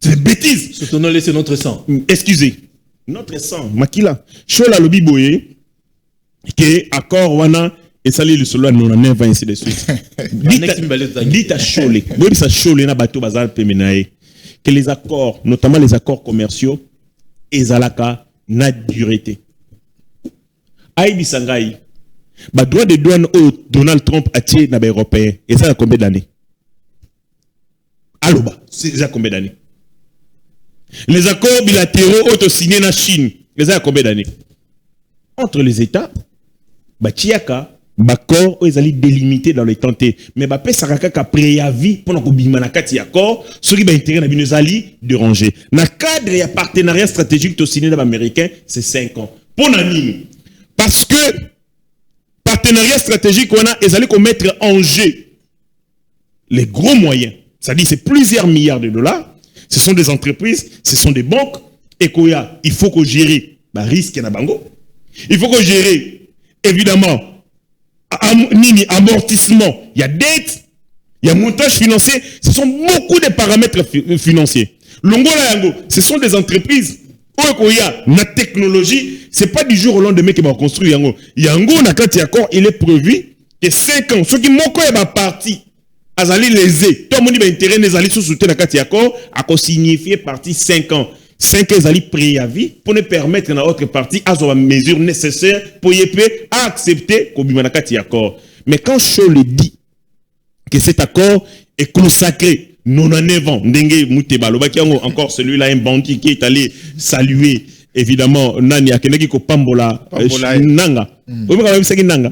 C'est une bêtise. Surtout nous laisser notre sang. Excusez. Notre sang, Makila, Chola lobi boye, que accord wana et sali le solo non en 20 ainsi de suite. Dites à Cholé, oui ça Cholé na bateau bazar pemenae, que les accords, notamment les accords commerciaux, ezalaka na dureté. Aïbi Sangai, ba droit de douane au Donald Trump a tiré na ba européen, et ça a combien d'années? Aloba, c'est ça combien d'années? Les accords bilatéraux auto-signés en Chine, les a combien d'années? Entre les États, Bachiaka, Bakor, ils allaient délimiter dans les tentés. Mais Bapé Saraka a préavis pendant qu'on bimanakati accord, ceux qui ont intérêt à binozali déranger. Dans le cadre et partenariat stratégique au cinéma américain, c'est 5 ans. Pour Nani. Parce que partenariat stratégique, on a, ils allaient mettre en jeu les gros moyens. C'est-à-dire, c'est plusieurs milliards de dollars. Ce sont des entreprises, ce sont des banques. Et il faut qu'on gère le risque na bango. Il faut qu'on gère, évidemment, amortissement. Il y a dette, il y a montage financier. Ce sont beaucoup de paramètres financiers. Longola, ce sont des entreprises. La technologie, ce n'est pas du jour au lendemain qu'ils vont construire. Yango, il est prévu que 5 ans, ceux qui m'ont parti, azali lésé, tout le monde a intérêt les alliés sous soutien à accord, à signifier partie 5 ans. 5 ans alliés préavis pour ne permettre à notre partie à avoir les mesures nécessaires pour y accepter qu'on accord. Mais quand Cholle dit que cet accord est consacré, 99 ans, Ndenge Mouteba, encore celui-là, un bandit qui est allé saluer, évidemment, Nani Akeneki ko Pambola, Nanga. Vous savez ce que Nanga?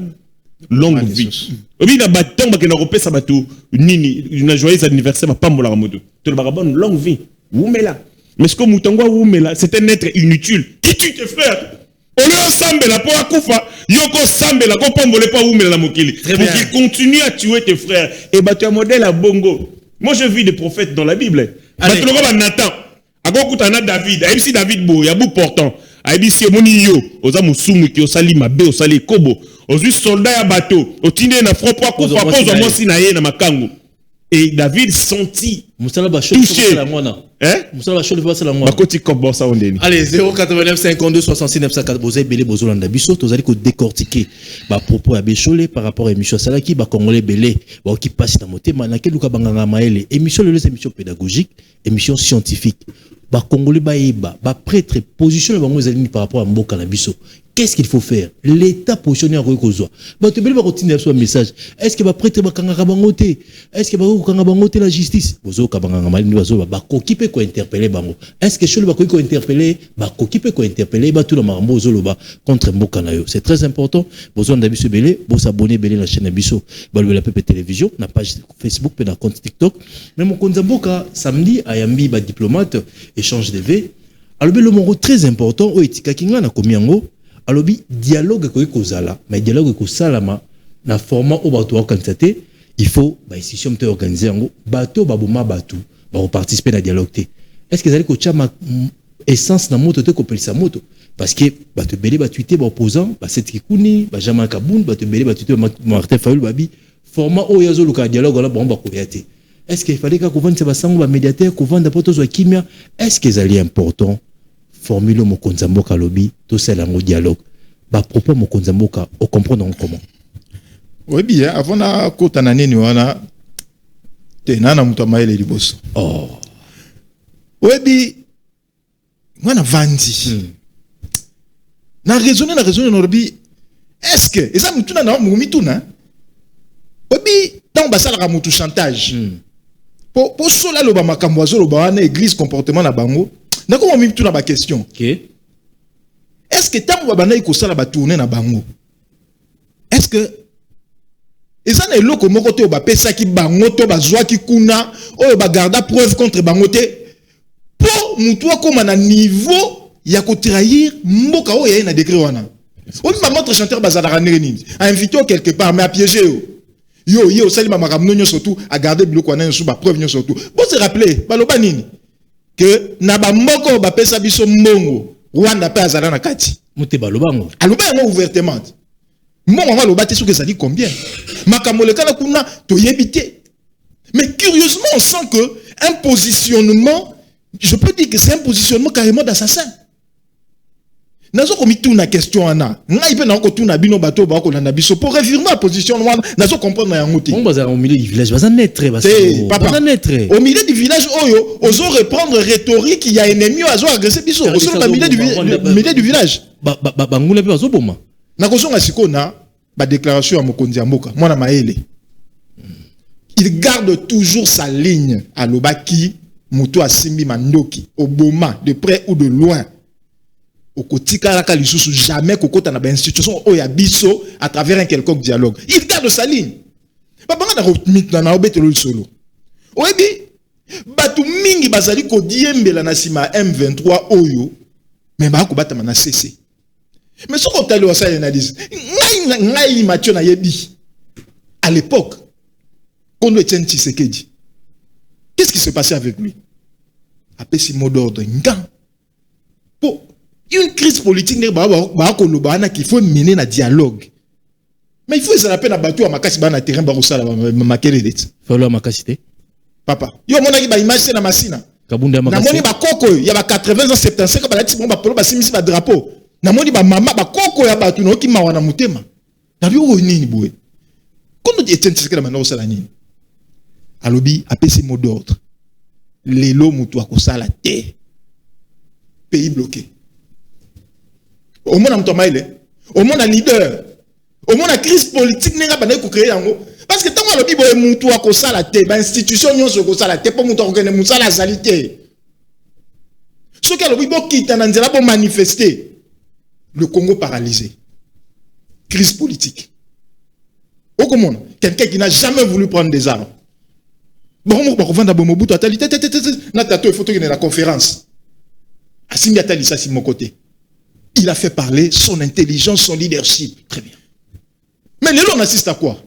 Longue vie. Obi na baton ba kena kopesa bato nini na joyeux anniversaire ba Pambola Ramodo. To le barabon longue vie. Oumela. Mais ce que Moutangwa Oumela, c'est un être inutile. Qui tue tes frères? Au lieu de Sambela pour Akoufa, Yoko Sambela, ko Pambola pas Oumela la Mokili. Pour qu'il continue à tuer tes frères. Et bah tu as un modèle à Bongo. Moi, je vis des prophètes dans la Bible. Nathan, à David, si David Bo, il y a beaucoup portant. Si Moniyo, Oza Musumu, qui Osali Mabe, Osali Kobo, Ozu soldat à bateau, Otine na front pour Koufa, pose à Mosi Naye na Makango. Et David sentit touché. Allez, 089 52 66 904 Bozé Belé Bozolanda Bisso, vous allez décortiquer bah propos à Bécholé par rapport à émission Salaki, bah Congolais Belé, bah qui passe dans mon thème, naquel Luka Banganga Maele, émission les émissions pédagogiques, émission scientifique, bah Congolais bah prêtre position le bango zalini par rapport à Mboka na Bisso. Qu'est-ce qu'il faut faire? L'État positionné à Rokozwa. Bah tu vas continuer sur un message. Est-ce que va prêtre ba kanga bangote? Est-ce que va kanga bangote la justice? Bozo ka banganga mali bazo ba kokipe ko interpeller bango. Est-ce que chole ba ko interpeller ba kokipe ko interpeller ba tout le marambo zolo ba contre Mboka na yo. C'est très important. Bozo ndabiso belé, bo s'abonner belé la chaîne Biso, ba le la PP télévision, na page Facebook pe na compte TikTok. Mais mon konza Mboka samedi ayambi ba diplomate échange de V. Alors le mot très important o etika kinga na komiango. Alors, dialogue ko kozala, mais dialogue ko salama na format au bateau candidaté, il faut ba institution te organiser ngo bateau baboma bateau ba participer na dialogue té. Est-ce que vous allez ko chama essence na moto te ko pelisa moto parce que bateau belé ba tweeter ba opposant ba setikuni ba Jama Kaboun bateau belé ba tweeter Martin Fayulu babi format o yazo luka dialogue là ba ko yaté. Est-ce qu'il fallait ka ko vendre ba sango ba médiateur ko vendre poto zo kimia? Est-ce que c'est important? Formule Mokonza Mboka lobby, tout ça là, dialogue. Bah, propos Mokonza Mboka, on comprend comment. Oui, bien, avant la côte en année, nous avons Tenana Moutamaï les Libos. Oh. Oui, bien, on a vendu. Na raisonné, est-ce que, et ça, nous tournons dans le mituna? Oui, bien, dans le salon, on a chantage. Pour cela, le Bamakamboazo, le Bamane, église, comportement, la Bango. D'accord, on a mis tout dans la question. Est-ce que tant que vous avez la tourner na bango? Est-ce que et ça n'est pas comme côté ba pesa ki bango to ba zwa ki kuna o ba garda preuve contre bangote pour mutua comme na niveau ya ko trahir mboka o ya na décret wana. On va montre chanteur bazala nini a invité quelque part mais à piéger yo sali ba makamno surtout à garder biloko wana sous ba preuve surtout. Bon se rappeler baloba nini que na ba moko ba pesa biso mbongo Rwanda pe azala na kati Muteba lobango alobango ouvertement mbongo va loba te sou que ça dit combien makamole kala kuna to yebité mais curieusement on sent que un positionnement je peux dire que c'est un positionnement carrément d'assassin. Nazo komi tuna question ana ngai pe na ko tuna bino bato ba ko na biso pour réaffirmer la position wana nazo comprendre na yango ti on bazala au milieu du village baza netre au milieu du village oyo ozo reprendre rhétorique il y a ennemi ozo agresser biso ozo na milieu du village ba ngula pe bazo boma na ko songa sikona ba déclaration ya mokonzi ya mboka mwana maele il garde toujours sa ligne à lobaki muto asimbi mandoki oboma de près ou de loin. au kotika la lisusu jamais kokota na ba institution o ya biso à travers un quelconque dialogue. Il garde sa ligne. Ba banga na obetelo solo. Oyebi batu mingi bazali ko diembela na sima M23 oyo mais ba ko batama na CC. Mais ce qu'on t'a lu ça analyse. Ngai Mathieu na yebi. À l'époque, quand on était Tshisekedi, qu'est-ce qui s'est passé avec lui? Après ce mot d'ordre, pour une crise politique, il faut mener un dialogue. Mais il faut se rappeler na batu à makasi ba na terrain ba rusala makelele. Falo makasité. Papa, yo mona ki ba image na masina. Kabunda makasi. Na moni ba koko, il y a 80 ans 75 ba lati bon ba polo ba simisi ba drapeau. Na moni ba mama ba koko ya batu no ki mawana mutema. Na yo nini boye. Quand on dit Etienne Tshisekedi maintenant ça la nini. Alobi apesi mot d'ordre. Lelo mutu akosala te. Pays bloqué. Au moins mutu maile. Au moins un leader. Au moins la crise politique n'est pas ko créer yango. Parce que tant alobi boye mutu akosala te, ba institution nyonso akosala te, po mutu akokene musala zalité. Ce que alobi bo kita na nzela bo manifester. Le Congo paralysé. Crise politique. Au monde, quelqu'un qui n'a jamais voulu prendre des armes. Bon, on va vendre Mobutu Atali. Natato, il faut qu'il y ait la conférence. Assimi Atali, ça c'est mon côté. Il a fait parler son intelligence, son leadership. Très bien. Mais les gens assistent à quoi?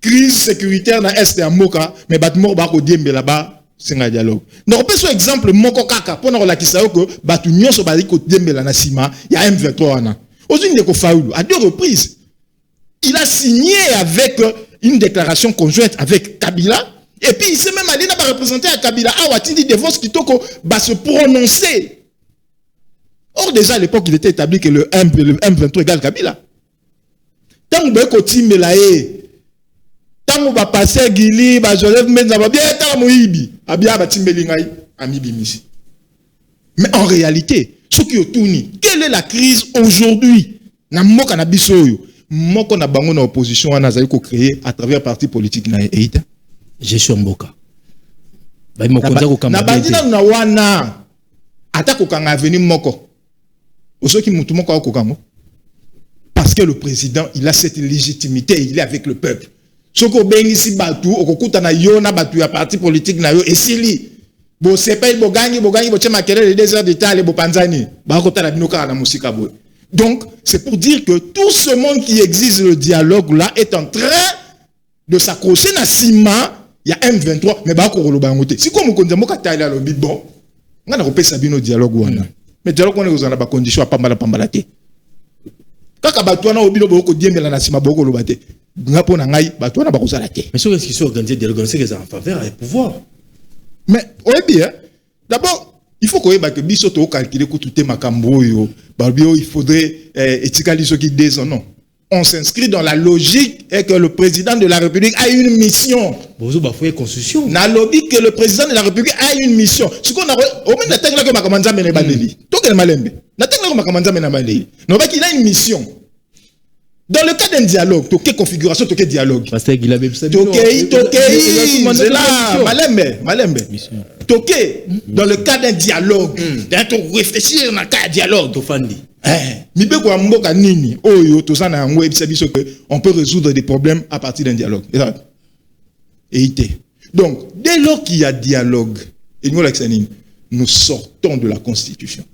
Crise sécuritaire dans l'Est à Moka, mais Batmor Bako Diembe là-bas, c'est un dialogue. Donc, on peut sur exemple, Moko Kaka, pour nous relaxer que Batu Nyon so Bariko Diembe là, Nassima, il y a M23 Aujourd'hui, il y a Faoulou, à 2 reprises. Il a signé avec une déclaration conjointe avec Kabila. Et puis il s'est même allé là-bas représenter à Kabila. Ah, Watindi Devos Kitoko va se prononcer. Or, déjà à l'époque, il était établi que le M23 égale Kabila. Tant que vous avez Melaye, tant que vous avez passé Gili, Joseph Menza, bien, tant Moïbi, Abia Batimbelingaï, Amibimisi. Mais en réalité, ce qui est tourné, quelle est la crise aujourd'hui? Namoka na bisoyo. Moko na bango na opposition wana zali ko créer à travers parti politique na eita gestion mboka ba mokonza ko kamba na bandina na wana atako kanga avenir moko osoki mutu moko akokango parce que le président il a cette légitimité, il est avec le peuple. Soko bengisi batu okokuta na yo na batu ya parti politique na yo esili bo sepay bo gangi bo chema kelele 2 heures de temps le bo panzani ba ko tala binoka na musika bo. Donc, c'est pour dire que tout ce monde qui exige le dialogue là est en train de s'accrocher à Sima. Il y a M23, mais bah ko loba ngote. Si comme on dit moka taila lo bon, on a repé sabino dialogue wana. Mais dialogue on est dans la condition à pambala te. Kaka batwana obilo boko diembela na Sima boko loba te. Ngapo na ngai batwana ba kozala te. Mais ce qui sont organisés dialogue, c'est qu'ils sont en faveur et pouvoir. Mais ouais bien. D'abord il faut que biso to calculer ko tout makambo yo. Il faudrait étiqueter ce qui disent non. On s'inscrit dans la logique et que le président de la République a une mission. Bozo bafoué constitution. Na logique que le président de la République a une mission. Ce qu'on a au moins n'attend que makamanza mene bandeli. To quel malembe. N'attend que makamanza mene bandeli. Non pas qu'il a une mission. Dans le cas d'un dialogue, quelle configuration, quel dialogue? Parce qu'il avait ça. C'est là, malembe. Toké, dans le cas d'un dialogue, d'être réfléchir dans le cas d'un dialogue. On peut résoudre des problèmes à partir d'un dialogue. Donc, dès lors qu'il y a dialogue, nous sortons de la Constitution.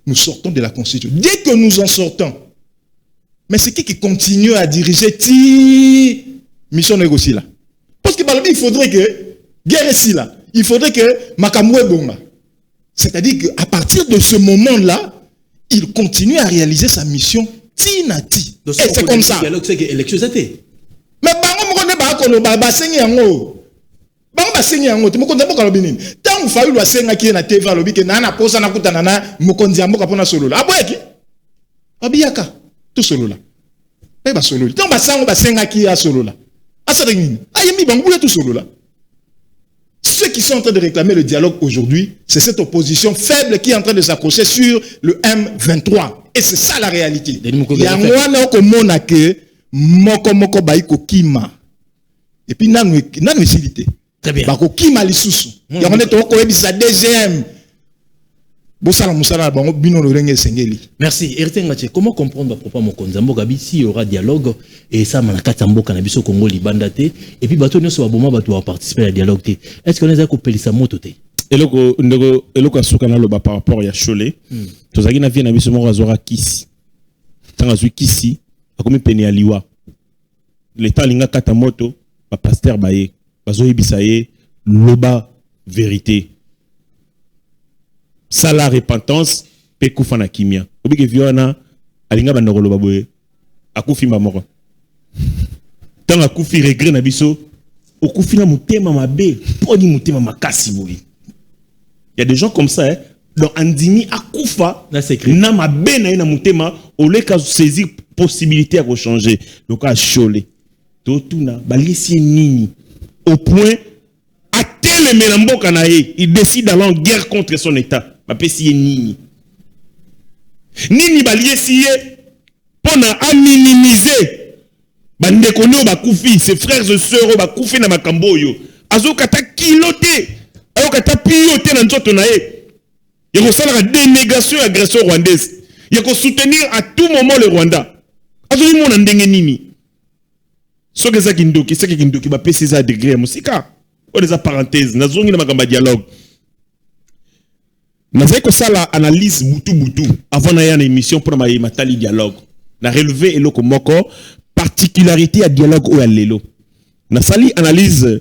Nous sortons de la Constitution. Dès que nous en sortons, mais c'est qui continue à diriger mission négociée là? Parce que il faudrait que guerre ici là, il faudrait que Makamoué Bonga. C'est-à-dire qu'à partir de ce moment-là, il continue à réaliser sa mission tinati. Et c'est comme ça. Mais tant fallu la senga qui na TV lobi ke na posa na kutana na mokonzi amboka pona solo la aboyaki abiyaka tout solo la pe ba solo tant ba sango ba senga qui a solo la asade nini ayemi bangu tout solo la. Ceux qui sont en train de réclamer le dialogue aujourd'hui, c'est cette opposition faible qui est en train de s'accrocher sur le M23 et c'est ça la réalité. Il y a moi ko mona ke moko baiko kima et puis nanu facilité. Très bien. Bako kima lisusu. Ya on est au koyebisa DGM. Bosala musala bango bino lorenge sengeli. Merci. Héritier Ngache, comment comprendre propos mon konzambo gabi si il y aura dialogue et ça manakata mboka na biso Congo libandate et puis bato nyoso baboma bato va participer à dialogue té. Est-ce qu'on est ko pelisa moto té? Eloko asuka na loba par rapport ya Cholet. Tozaki na vie na biso mo razora kisi. Tanga zui kisi akomi pene ya liwa. L'état linga kata moto ba pasteur baye bazo ibisaye loba vérité. Ça la repentance pe kufa na kimia. Obike viona alinga bandoko loba boye akufi mamoko. Tanga kufi regret na biso okufi na mutema mabe poni mutema makasi boye. Il y a des gens comme ça hein. Donc andimi akufa na mabe na ina mutema ole ka saisir possibilité à changer. Donc à Cholet. Totuna balisi nini au point à tel melamboka na ye il décide d'aller en guerre contre son état. Bapesi nini nini baliesi ye pona a minimiser bandeko no bakufi ses frères et sœurs bakufi na makambo yo azokata kilote azokata pilote na nzoto na ye yako sala dénégation agression rwandaise yako soutenir à tout moment le Rwanda azoli mona ndenge nini soki za kindoki bapesi za degré musika o des parenthèses nazongi na makamba dialogue. Nazai ko sala analyse butu avant na yana émission pour ma matali dialogue. Na relevé eloko moko particularité à dialogue ou à lelo. Na sali analyse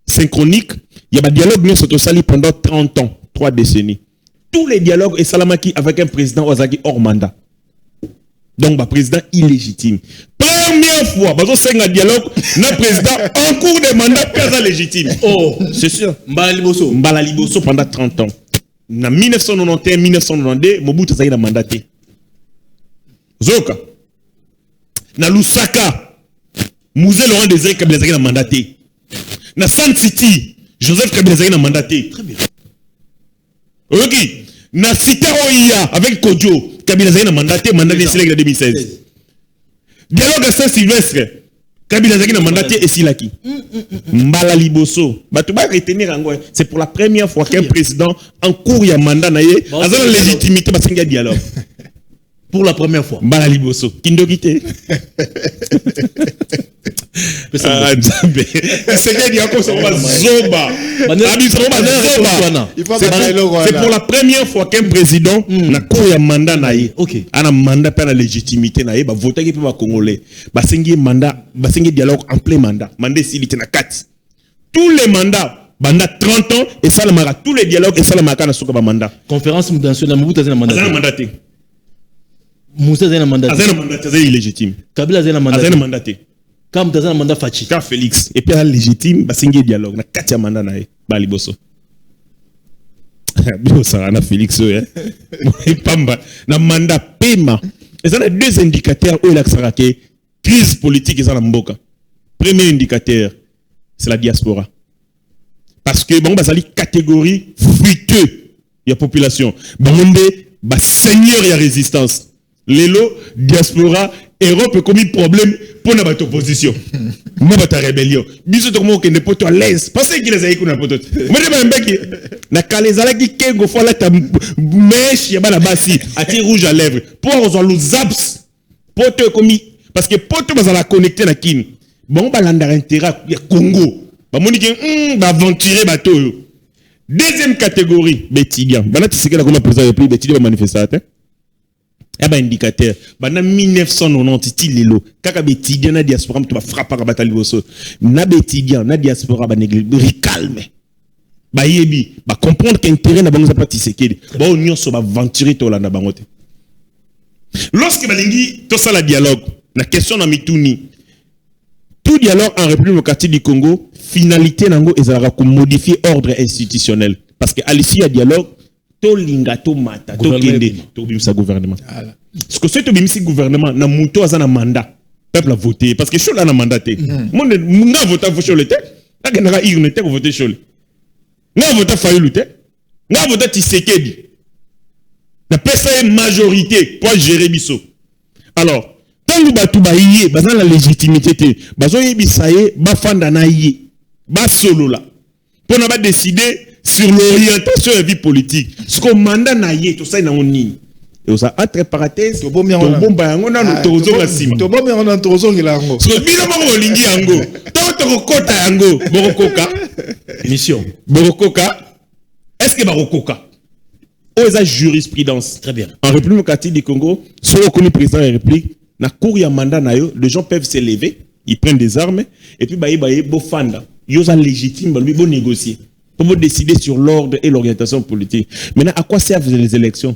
synchronique, il y a un dialogue nous soto sali pendant 30 ans, 3 décennies. Tous les dialogues et salamaki avec un président Ozaki hors mandat. Donc ba président illégitime. Première fois, bazo senga dialogue, notre président en cours de mandat pas légitime. Oh, c'est sûr. Mbala liboso pendant 30 ans. Na 1991-1992, Mobutu Zaïna mandaté. Zoka. Na Lusaka, Mouzé Laurent Désiré Kabila Zaïna mandaté. Na San City, Joseph Kabila Zaïna mandaté. Très bien. Ok. Na Cité Oia avec Kodjo, Kabila Zaïna mandaté 2016. Dialogue à Saint-Sylvestre, Kabila Zaïna mandaté et Silaki. Mbala liboso. Batuba retenir ango. C'est pour la première fois qu'un président en cours ya mandat naie a la légitimité parce qu'il y a dialogue. Pour la première fois. Mbala liboso. Kindogite. C'est pour la première fois qu'un président na cours ya mandat naie. OK. Ana mandat pas la légitimité naie ba voter qui peut ba congolais. Ba sengi mandat, ba sengi dialogue en plein mandat. Mandat s'il était na 4. Tous les mandats, banda 30 ans, et ça le mara, tous les dialogues, et ça le mara, na mandat. Conférence nationale, Mobutu Zena mandat. Mandaté. Moussa Zena mandat. Zena mandat, c'est illégitime. Kabila Zena mandat. Zena mandaté. Kam Zena mandat Fachi. Car Félix. Et puis, légitime, bah, singe dialogue, na 4 mandat nae, bali bosso. Biosara na Félix, hein. Pamba, na mandat paiement. Et ça, a 2 indicateurs où il a crise politique et ça, la mboka. Premier indicateur, c'est la diaspora. Parce que bon, bah, ça catégorie fuiteuse de la population. Bon, bah, seigneur et résistance. L'élo, diaspora, Europe est commis problème pour notre opposition. Moi, bah, ta rébellion. Bisous, tout le monde qui n'est pas à l'aise. Parce qu'il les a écoutés. Moi, je vais me na kalezala qui kengo fois là, ta mèche, y'a la bassi, à tir rouge à lèvres. Pour avoir le zaps, pour te commis, parce que pour te, bah, la connecter na kin. Bon, bah, l'andar intérêt, il y a Congo. Bah, mon bah, aventurer bateau. Deuxième catégorie, Bétidian. Bah, là, tu sais que la comment président de pays, Bétidian va manifester. Il y a un indicateur. Bah, dans 1990, il est là. Kaka Bétidian, na diaspora, tu vas frapper à battre l'osso. Na Bétidian, na diaspora, bah, négligé, calme. Bah, yebi, bah, comprendre qu'intérêt n'a pas tisséqué. Bah, on y va aventurer tout là, na bangote. Lorsque Balingi, tout ça, la dialogue, la question n'a mitouni. Tout dialogue en République démocratique du Congo, finalité nango ezalaka ko modifier ordre institutionnel parce que à l'issue du dialogue to linga to mata to kende to bimisa gouvernement. Ce que c'est to bimisi gouvernement na muto azana mandat peuple a voté parce que chol a mandaté. Monde nga vota chol té, na nga irne té ko voter chol. Nga vota Fayulu té, nga vota Tshisekedi. Na pesa majorité pour gérer biso. Alors tant que batu ba yé, bazan la légitimité te, bazo yebisaye ba fanda na yé. ba solo là. Pour n'a pas décider sur l'orientation de la vie politique. Ce qu'on mandat na yé, tout ça il n'a on ni. Et ça entre parenthèses, to bomba yango na no tozo la sima. To bomba yango na tozo ngilango. So bino mo lingi yango. To kota yango, borokoka. Mission. Borokoka. Est-ce que barokoka? Oh, ça jurisprudence. Très bien. En République démocratique du Congo, si on reconnaît le président de la République, na cour ya mandat na yo, les gens peuvent s'élever, ils prennent des armes et puis bo fanda. Yo ça légitime, bo négocier. Pour décider sur l'ordre et l'orientation politique. Maintenant, à quoi servent les élections?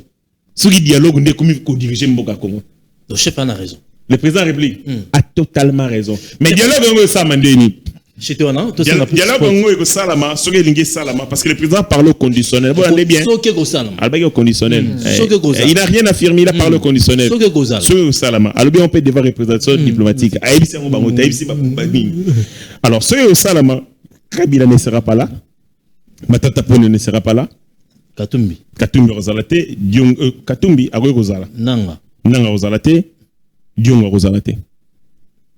Ceux qui dialoguent, on est comme il faut diriger Mboka Congo. Le chef en a raison. Le président de la République a totalement raison. Mais dialogue, on veut ça, Mandéni. Chez toi, non? Dialogue, on veut salama, ceux qui linguent salama, parce que le président parle au conditionnel. Bon, allez bien. Ceux qui ont salama. Alba au conditionnel. Il n'a rien affirmé, il a parlé au conditionnel. Ceux qui ont salama. Ceux salama. Alors bien, on peut devoir représentation diplomatique. Alors, ceux qui ont salama, Kabila ne sera pas là. Matata Pone ne sera pas là. Katumbi. Katumbi Rosalate. Katumbi Agoy Rosala. Nanga. Nanga Rosalate. Dionga Rosalate.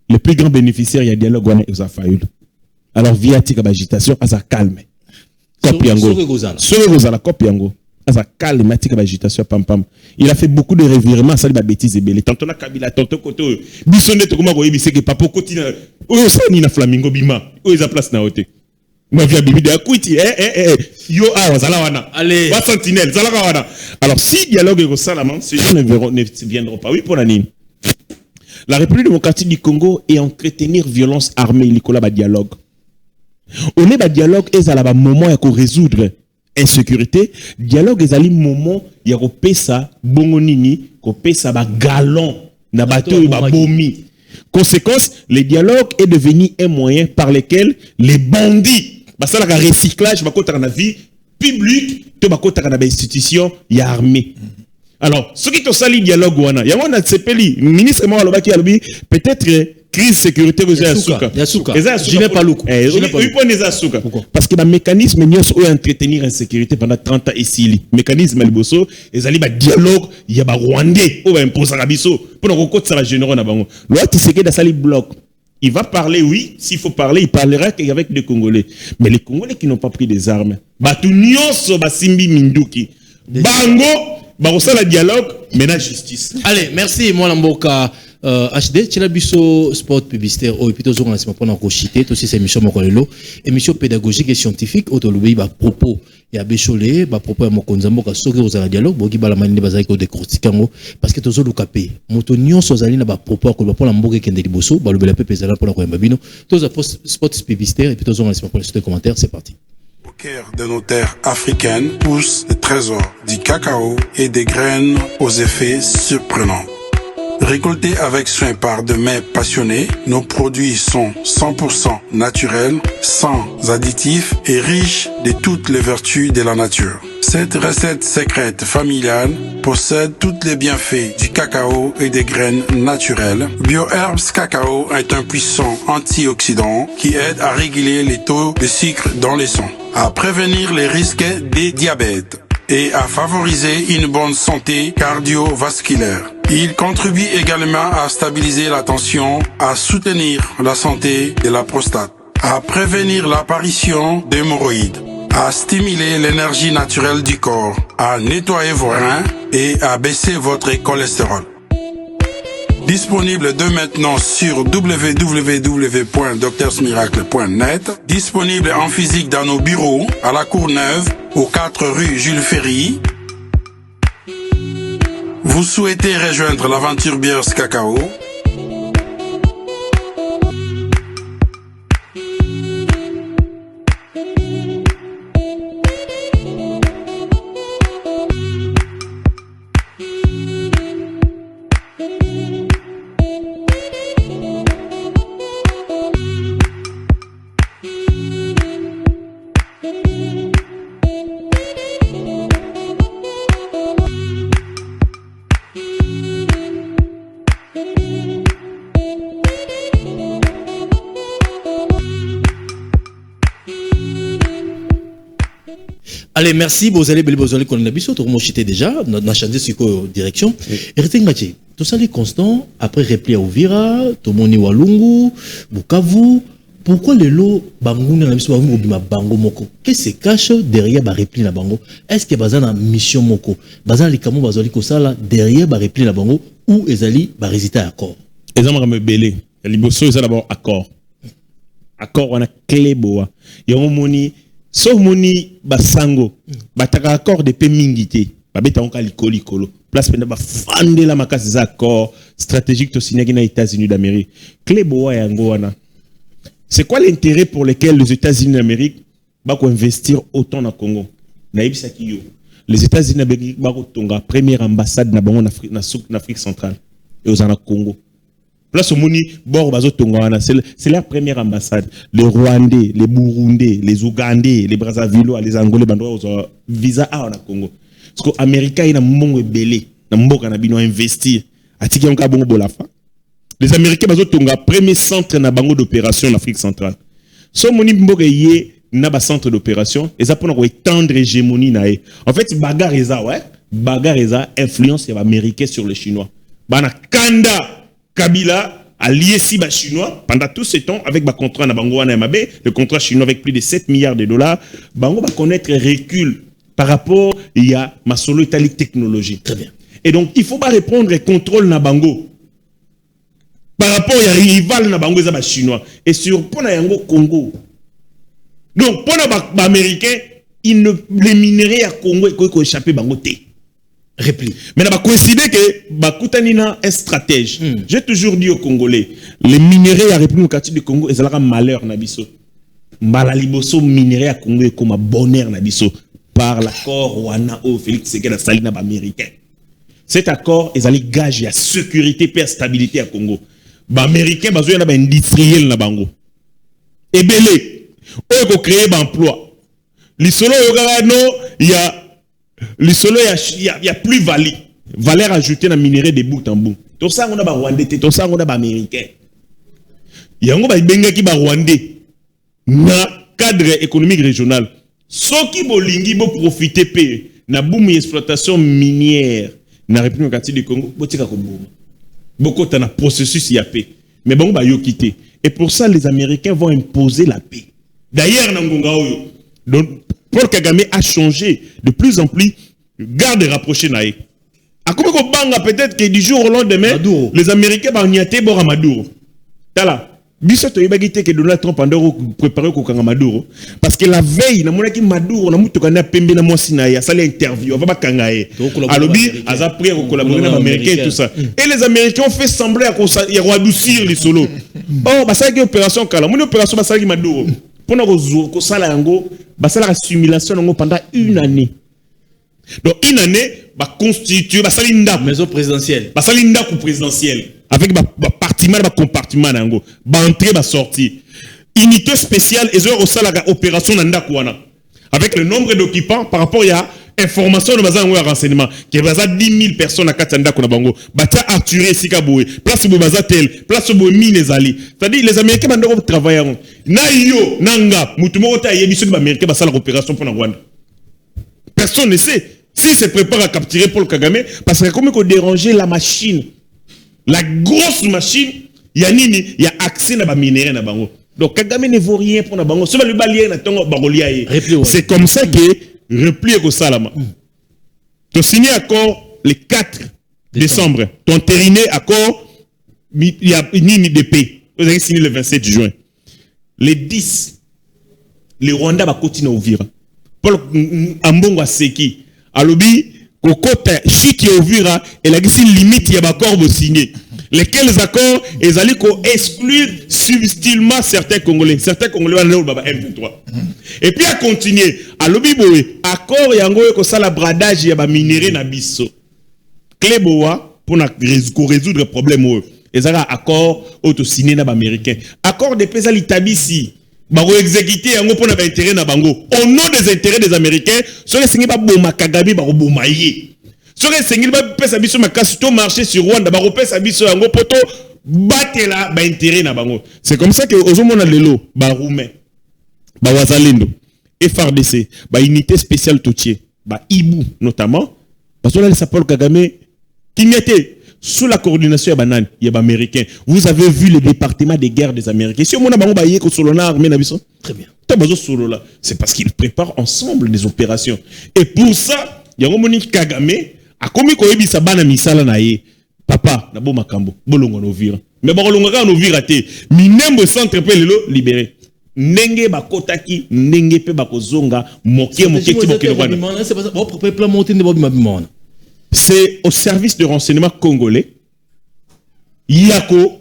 Le plus grand bénéficiaire, il y a dialogue avec Fayoul. Alors, via tika agitation, à sa calme. Kopiango. Sore Rosala, Kopiango. À sa calme, tika agitation, pam pam. Il a fait beaucoup de revirements, ça, des bêtises et belles. Tantôt la Kabila, tantôt côté. Bissonne, comment vous voyez, c'est que papa continue. Oh, ça, ni na flamingo bima. Oh, ils a place na hote. Ma vie a bibi de akuiti. Yo, zala wana. Allez. Va sentinelle, zala wana. Alors, si dialogue est au Salaman, ces gens ne viendront pas. Oui, pour la nine. La République démocratique du Congo est entretenir violence armée, il y a dialogue. On est dialogue et à moment où résoudre insécurité, dialogue est à moment il y a pesa bongonini, ko pesa ba galon na bateau ba bomi. Conséquence, le dialogue est devenu un moyen par lequel les bandits, ça la recyclage va côté dans la vie publique, to ba côté dans institution, il y a armée. Alors, ce qui est sali dialogue, il y a un CPLI, le ministre qui a dit peut-être crise sécurité vous avez souka. Je n'ai pas le coup. Parce que le mécanisme est entretenir l'insécurité pendant 30 ans ici. Le mécanisme Liboso, ils allaient dialogue, il y a des Rwandais, ou imposer à Bisso, pour nous rencontrer la générale d'abord. L'autre, c'est que dans sali bloc. Il va parler, oui, s'il faut parler, il parlera qu'avec des Congolais. Mais les Congolais qui n'ont pas pris des armes, Simbi Minduki, Bango, la dialogue, maintenant justice. Allez, merci, moi, Lamboka. HD, Tchilabiso sport publicitaire, ou plutôt on a pour chiter, tout ces émissions Mokolelo, émission pédagogique et scientifique, autoloubi, propos, il y a Bécholé, propos à Mokonzambo, à Soke aux dialogue, Bogi Balamani Bazako de Kortikango, parce que tous les capés, Motonio Sozali n'a pas propos, que pour la Mbogue Kendeliboso, Balubela Pepezala pour la Koyambabino, tous les sport publicitaire, et plutôt on a pour les commentaires, c'est parti. Au cœur de nos terres africaines poussent des trésors, du cacao et des graines aux effets surprenants. Récoltés avec soin par de mains passionnées, nos produits sont 100% naturels, sans additifs et riches de toutes les vertus de la nature. Cette recette secrète familiale possède tous les bienfaits du cacao et des graines naturelles. BioHerbs Cacao est un puissant antioxydant qui aide à réguler les taux de sucre dans le sang, à prévenir les risques des diabètes et à favoriser une bonne santé cardiovasculaire. Il contribue également à stabiliser la tension, à soutenir la santé de la prostate, à prévenir l'apparition d'hémorroïdes, à stimuler l'énergie naturelle du corps, à nettoyer vos reins et à baisser votre cholestérol. Disponible dès maintenant sur www.docteursmiracle.net. Disponible en physique dans nos bureaux, à la Courneuve, aux 4 rue Jules Ferry. Vous souhaitez rejoindre l'aventure Bios Cacao? Allez, merci. Vous allez qu'on a biso, tout le monde chité déjà, on a changé sur direction. Et retenez, tout ça les constant, après repli à Ouvira, Tomoni Walungu, Bukavu, Pourquoi le lot bangouna na biso ba bango moko? Qu'est-ce qui se cache derrière ba repli na bango? Est-ce que baza na mission moko? Baza na likamo bazali ko sala derrière ba repli na bango ou ezali ba résultat accord? Ezama me belé. Liboso ezala d'abord accord. Accord wana clé boa. Yango moni so moni basango. Bataka accord de pe mingité. Babeta onka likolo. Place penda ba fande la makasi za accord stratégique to signé na États-Unis d'Amérique. Clé boa yango wana. C'est quoi l'intérêt pour lequel les États-Unis d'Amérique vont investir autant dans le Congo? Les États-Unis d'Amérique vont tonga première ambassade en Afrique centrale et aux Congo. Place au Mouni, c'est leur première ambassade. Les Rwandais, les Burundais, les Ougandais, les Brazzavillois, les Angolais, ils ont visa à Congo. Parce que les Américains, ils ont belé, ils ont investi. Les Américains ont un premier centre na bango d'opération en Afrique centrale. So moni mboka yé na ba centre d'opération, et ça pour étendre l'hégémonie na e. En fait, bagarre eza influence américaine sur les Chinois. Bana Kanda Kabila allié si ba chinois pendant tout ce temps avec ba contrat na bango wana mabe, le contrat chinois avec plus de 7 milliards de dollars, bango va connaître recul par rapport il y a ma solo italique technologie. Très bien. Et donc il faut pas répondre et contrôle na bango. Par rapport à rival na bango za ba chinois et sur pona yango Congo. Donc pona ba américain, il ne les minerais à Congo ko échapper bango té. Repli. Mais na ba coïncider que ba kutanina un stratège. J'ai toujours dit aux Congolais, les minerais à République du Congo ezalaka malheur na biso. Mbala liboso minerais à Congo comme bonheur na biso par l'accord wana o Félix Tshisekedi sali na ba américain. Cet accord ezali gage ya sécurité et stabilité à Congo. Ba américain bazo yana ba industriel na bango ebele oyo ko créer ba emploi lisolo yokaka no il y a plus valeur ajoutée na minerai de bout en bout to sango na ba rwandais to sango na ba américain yango ba bengaki ba rwandais na cadre économique régional soki bolingi bo profiter pe na boom exploitation minière na République démocratique du Congo botika ko boom. Beaucoup dans le processus, il y a paix. Mais bon, bah, yo quitté. Et pour ça, les Américains vont imposer la paix. D'ailleurs, donc, Paul Kagame a changé de plus en plus. Garde rapproché naïe. À comment qu'on banga peut-être que du jour au lendemain, Maduro. Les Américains vont y aller à Maduro. Tala. Bisoto yebagité que Donald Trump andoro préparer ko kanga Maduro parce que la veille na monaki Maduro na mutu kana pembe na mwasi na ya sala interview va ba kanga ye alobi aza prier ko collaborer na américain tout ça et les américains ont fait sembler à adoucir les solos oh ba sala ki opération kala mon opération ba sala ki Maduro pona ko sala yango ba sala simulation ngo pendant une année. Donc une année va constituer ba salinda maison présidentielle ba salinda ku présidentielle avec ba partiment ba compartiment nango ba entrée ba sortie unité spéciale et au salaga opération nanda kwana avec le nombre d'occupants par rapport à information de bazan ou renseignement qui baza 10 000 personnes à katanda kona bango bata Arthuré Sikaboué place bo baza tel place bo mine zali c'est-à-dire les américains bandoko travailler na yo nanga mutu moko ta yebiso ba américain ba sala opération pour na Rwanda personne ne sait s'il se prépare à capturer Paul Kagame parce que comme il déranger la machine. La grosse machine, il y a accès à la minerai na bango. Donc Kagame ne vaut rien pour na bango. C'est comme ça que repli au salama. Tu as signé accord le 4 décembre. Tu as entériné accord il y a une de paix. Vous avez signé le 27 juin. Le 10, le Rwanda va continuer à ouvrir. Paul Ambongo Seki, Alobi Kokota Chiki Ovira et la limite il y a accord signé. Lesquels accords ils allaient exclure subtilement certains Congolais. Certains Congolais vont aller M23. Et puis à continuer. À l'obiboé, accord yango ko sala bradage ya ba minerai na biso. Kleboa pour résoudre le problème. Ils allaient accord auto signé na ba américain. Accord de paix à l'Itabisi. Baro exécuter yango pour na ba intérêt na bango. Au nom des intérêts des Américains, ceux qui ba boma Kagame baro bomaye. Ceux qui ba pesa biso makasi to marché sur Rwanda baro pesa biso yango poto batela ba intérêt na bango. C'est comme ça que ozomona lelo ba roumain ba wazalendo FRDC ba unité spéciale toutier ba Ibu notamment parce que là ça Paul Kagame qui n'était sous la coordination il y a américain. Vous avez vu le département des guerres des Américains. Si on a bango ko solo na armée na biso. Très bien. C'est parce qu'ils préparent ensemble des opérations. Et pour ça, il y a un Kagame a commis ko yebisa bana misala na ye. Papa, na bo makambo, bolongo no vira. Mais bolongo ka no vira te. Minembo centre pe lelo libéré. Nenge bakotaki, nenge pe bakozonga, moké ti moké wana. C'est pas ça. Bon, pour plan monter de bobi mabimona. C'est au service de renseignement congolais. Yako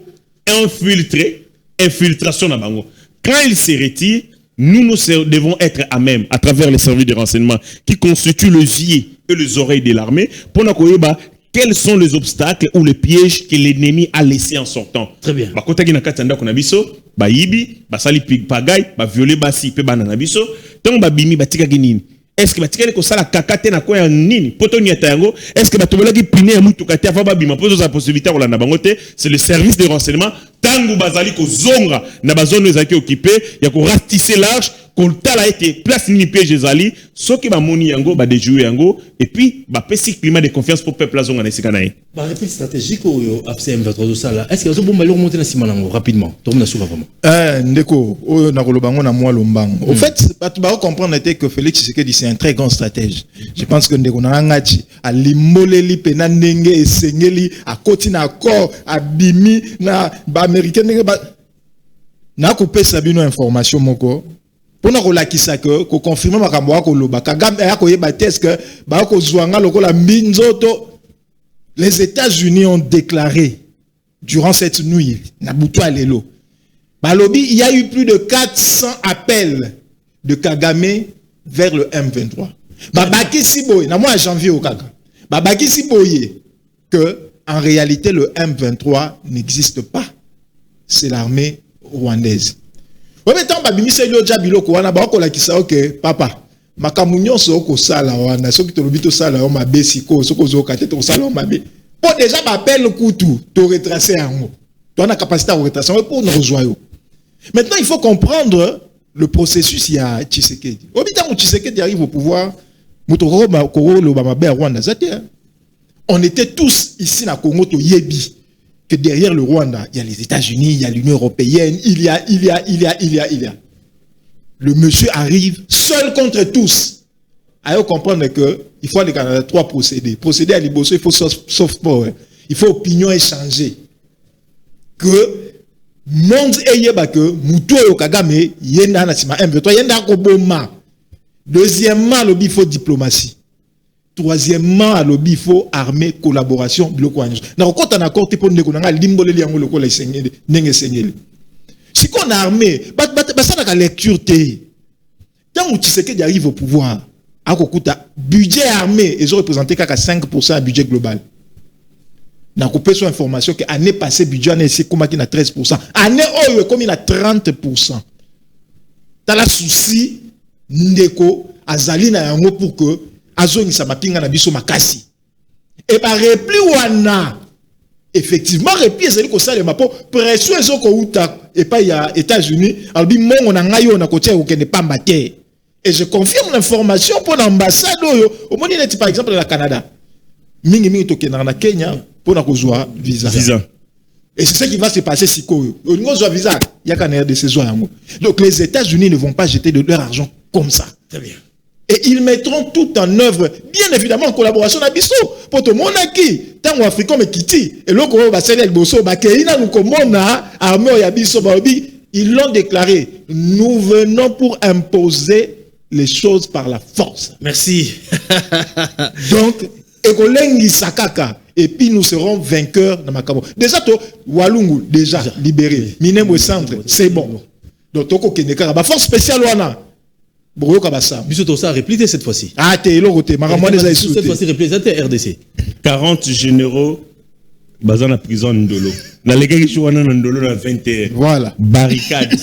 infiltration na bango. Quand il se retire, nous devons être à même, à travers les services de renseignement qui constituent les yeux et les oreilles de l'armée, pour nous connaître quels sont les obstacles ou les pièges que l'ennemi a laissés en sortant. Très bien. Bakotaki na katanda ko na biso, ba yibi, ba sali pagay, ba violer basi pe bana na biso, tant ba bimi batika ginini. Est-ce que batika ko sala kakate na ko ya nini? Poto nyata yango, est-ce que batobelaki pine ya mutu kate ava ba bima pozo za possibilité ko landa bangote, c'est le service de renseignement tangu bazali ko zonga na bazone ezaki occupé ya ko ratisser large koltala été place ni piège ezali soki ba moni yango ba déjouer yango et puis ba pesi climat de confiance pour peuple azonga na sika na ye. Ba réponse stratégique au AFCM 23 sala. Est-ce que vous pouvez remonter na simanango rapidement? Tout le monde souva vraiment. Ndeko o na kolobango na moi lombango. Au fait, tu vas comprendre que Félix Tshisekedi c'est un très grand stratège. Je pense que ndeko na ngati a limoleli pena ndenge esengeli a koti na accord a bimi na ba américain ndenge ba na couper sabino information moko. Pour nous relakisa que ko confirmer makambo ko loba Kagame ya ko yeba test que ba ko zwanga lokola mbinzoto. Les États-Unis ont déclaré durant cette nuit na butu alelo balobi il y a eu plus de 400 appels de Kagame vers le M23. Babaki siboye na mois de janvier au Kaka. Babaki siboye que en réalité le M23 n'existe pas. C'est l'armée rwandaise. Ouais, tant babimisa yo jabiloko wana ba ko la kisa OK papa makamunyo so ko sala wana so ki to lobito sala o mabe siko so ko zo kate to sala o mabe pour déjà m'appelle kutu to retracer yango to na capacité à retracer pour nous rejoindre. Maintenant il faut comprendre le processus il y a Tshisekedi. Obita mu Tshisekedi arrive au pouvoir mutoro ba ko lo ba mabe Rwanda zate. On était tous ici na Congo to yebi que derrière le Rwanda, il y a les États-Unis, il y a l'Union européenne, il y a. Le monsieur arrive seul contre tous. Alors comprendre que il faut aller dans 3 procédés. Procédé à l'Iboso, il faut soft power. Il faut opinion échanger. Que monde ayeba que Muto et Kagame yenda na sima M23 yenda ko boma. Deuxièmement, il faut diplomatie. Troisièmement, il faut armée, collaboration, bloc ange. Na ko tana accord pour ndeko na limboleli yango lokola isengeli ndenge sengeli. Si qu'on a armé, ça n'a qu'à lecture té. Tant que Tshisekedi arrive au pouvoir, à Kokuta, budget armé, ils ont représenté qu'à 5% du budget global. N'a coupé sur information que l'année passée, budget année c'est comme il a 13%. Année oh comme il a 30%. T'as la souci ndeko azali na yango pour que azongi sa mapinga na biso makasi. Et par repli wana effectivement repli ezali ko sala mapo pression ezoko uta et pas ya États-Unis albi mongo na ngayo na kotia ko kende pamba te. Et je confirme l'information pour l'ambassade au moni net par exemple la Canada. Mingi to kenda na Kenya pour na kozwa visa. Et c'est ce qui va se passer si ko au niveau de visa il y a canard de ces yango. Donc les États-Unis ne vont pas jeter de leur argent comme ça. Très bien. Et ils mettront tout en œuvre, bien évidemment en collaboration avec Bisso. Pour tout le monde qui, tant que l'Afrique me quitte, et l'autre va se faire Bosso, ils l'ont déclaré. Nous venons pour imposer les choses par la force. Merci. Donc, Ekolengi Sakaka, et puis nous serons vainqueurs dans Makabo. Déjà, Walungu, déjà libéré. Minembo Centre, c'est bon. Donc, Toko Keneka, la force spéciale, Wana. Biso ça répliqué cette fois-ci. Ah, t'es là, t'es marrant déjà cette fois-ci répliqué RDC. 40 généraux bazan la prison Ndolo. Na les gars qui sont en Ndolo na 21. Voilà. Barricade.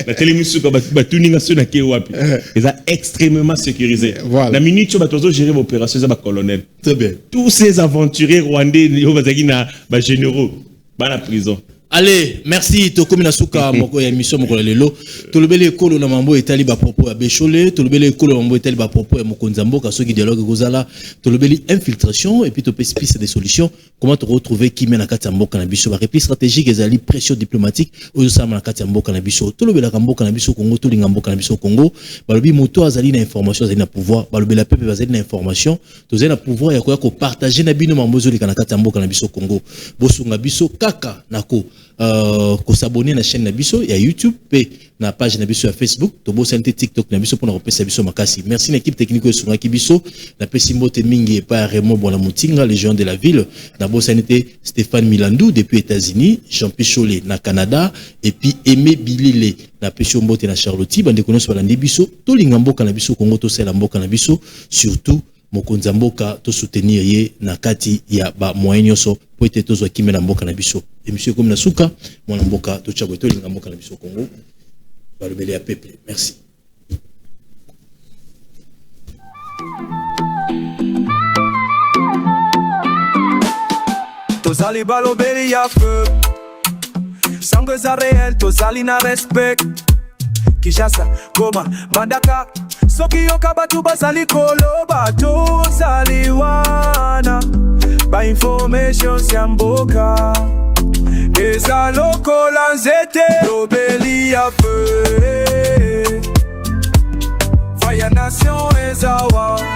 La télémission ka batuni na sona ke wapi. Ils a extrêmement sécurisé. Voilà. La minute tu batozo gérer l'opération za ba colonel. Très bien. Tous ces aventuriers rwandais yo bazaki na ba généraux ba la prison. Allez, merci. Tokomi na suka moko ya émission moko lelo. Tolobele ekolo na mambo etali ba propos ya Bechole, tolobele ekolo na mambo etali ba propos ya Mokonzamboka soki dialogue kozala, tolobeli infiltration et puis topespise des solutions. Comment te retrouver qui mène na kati ya mboka na biso ba repli stratégique ezali pression diplomatique oyo sama na kati ya mboka na biso. Tolobela ka mboka na biso Congo, tolinga mboka na biso Congo. Balobi moto azali na information, azali na pouvoir, balobela pepe bazali na information, tozali na pouvoir ya ko partager na bino mambo zo lika na kati ya mboka na biso Congo. Bosunga biso kaka nako ko s'abonner na chaîne na biso ya YouTube pe na page na biso ya Facebook to bo santé TikTok na biso pour na repesa biso makasi. Merci na équipe technique esunga ki biso na pesimbo te mingi pa Raymond Bonamutinga les gens de la ville na bo santé Stéphane Milandou depuis États-Unis, Jean-Pierre Cholet na Canada et puis Aimé Bilile na pesio mbote na Charlotte bande konoso balandi biso to linga mboka na biso Congo to sela mboka na biso surtout Mokonzamboka to soutenir ye na kati ya ba moyen nyonso po ete tozwa kimela mboka na biso émission comme na suka mwana mboka to chabwe to linga mboka na biso Congo balobele ya peuple. Merci. Tozali balobeli ya feu sango za réel tozali na respect Kishasa, Goma, Bandaka soki yoka batu bazali koloba tozali wana ba information siamboka eza lokola nzete lobeli ya feu Fire Nation ezawa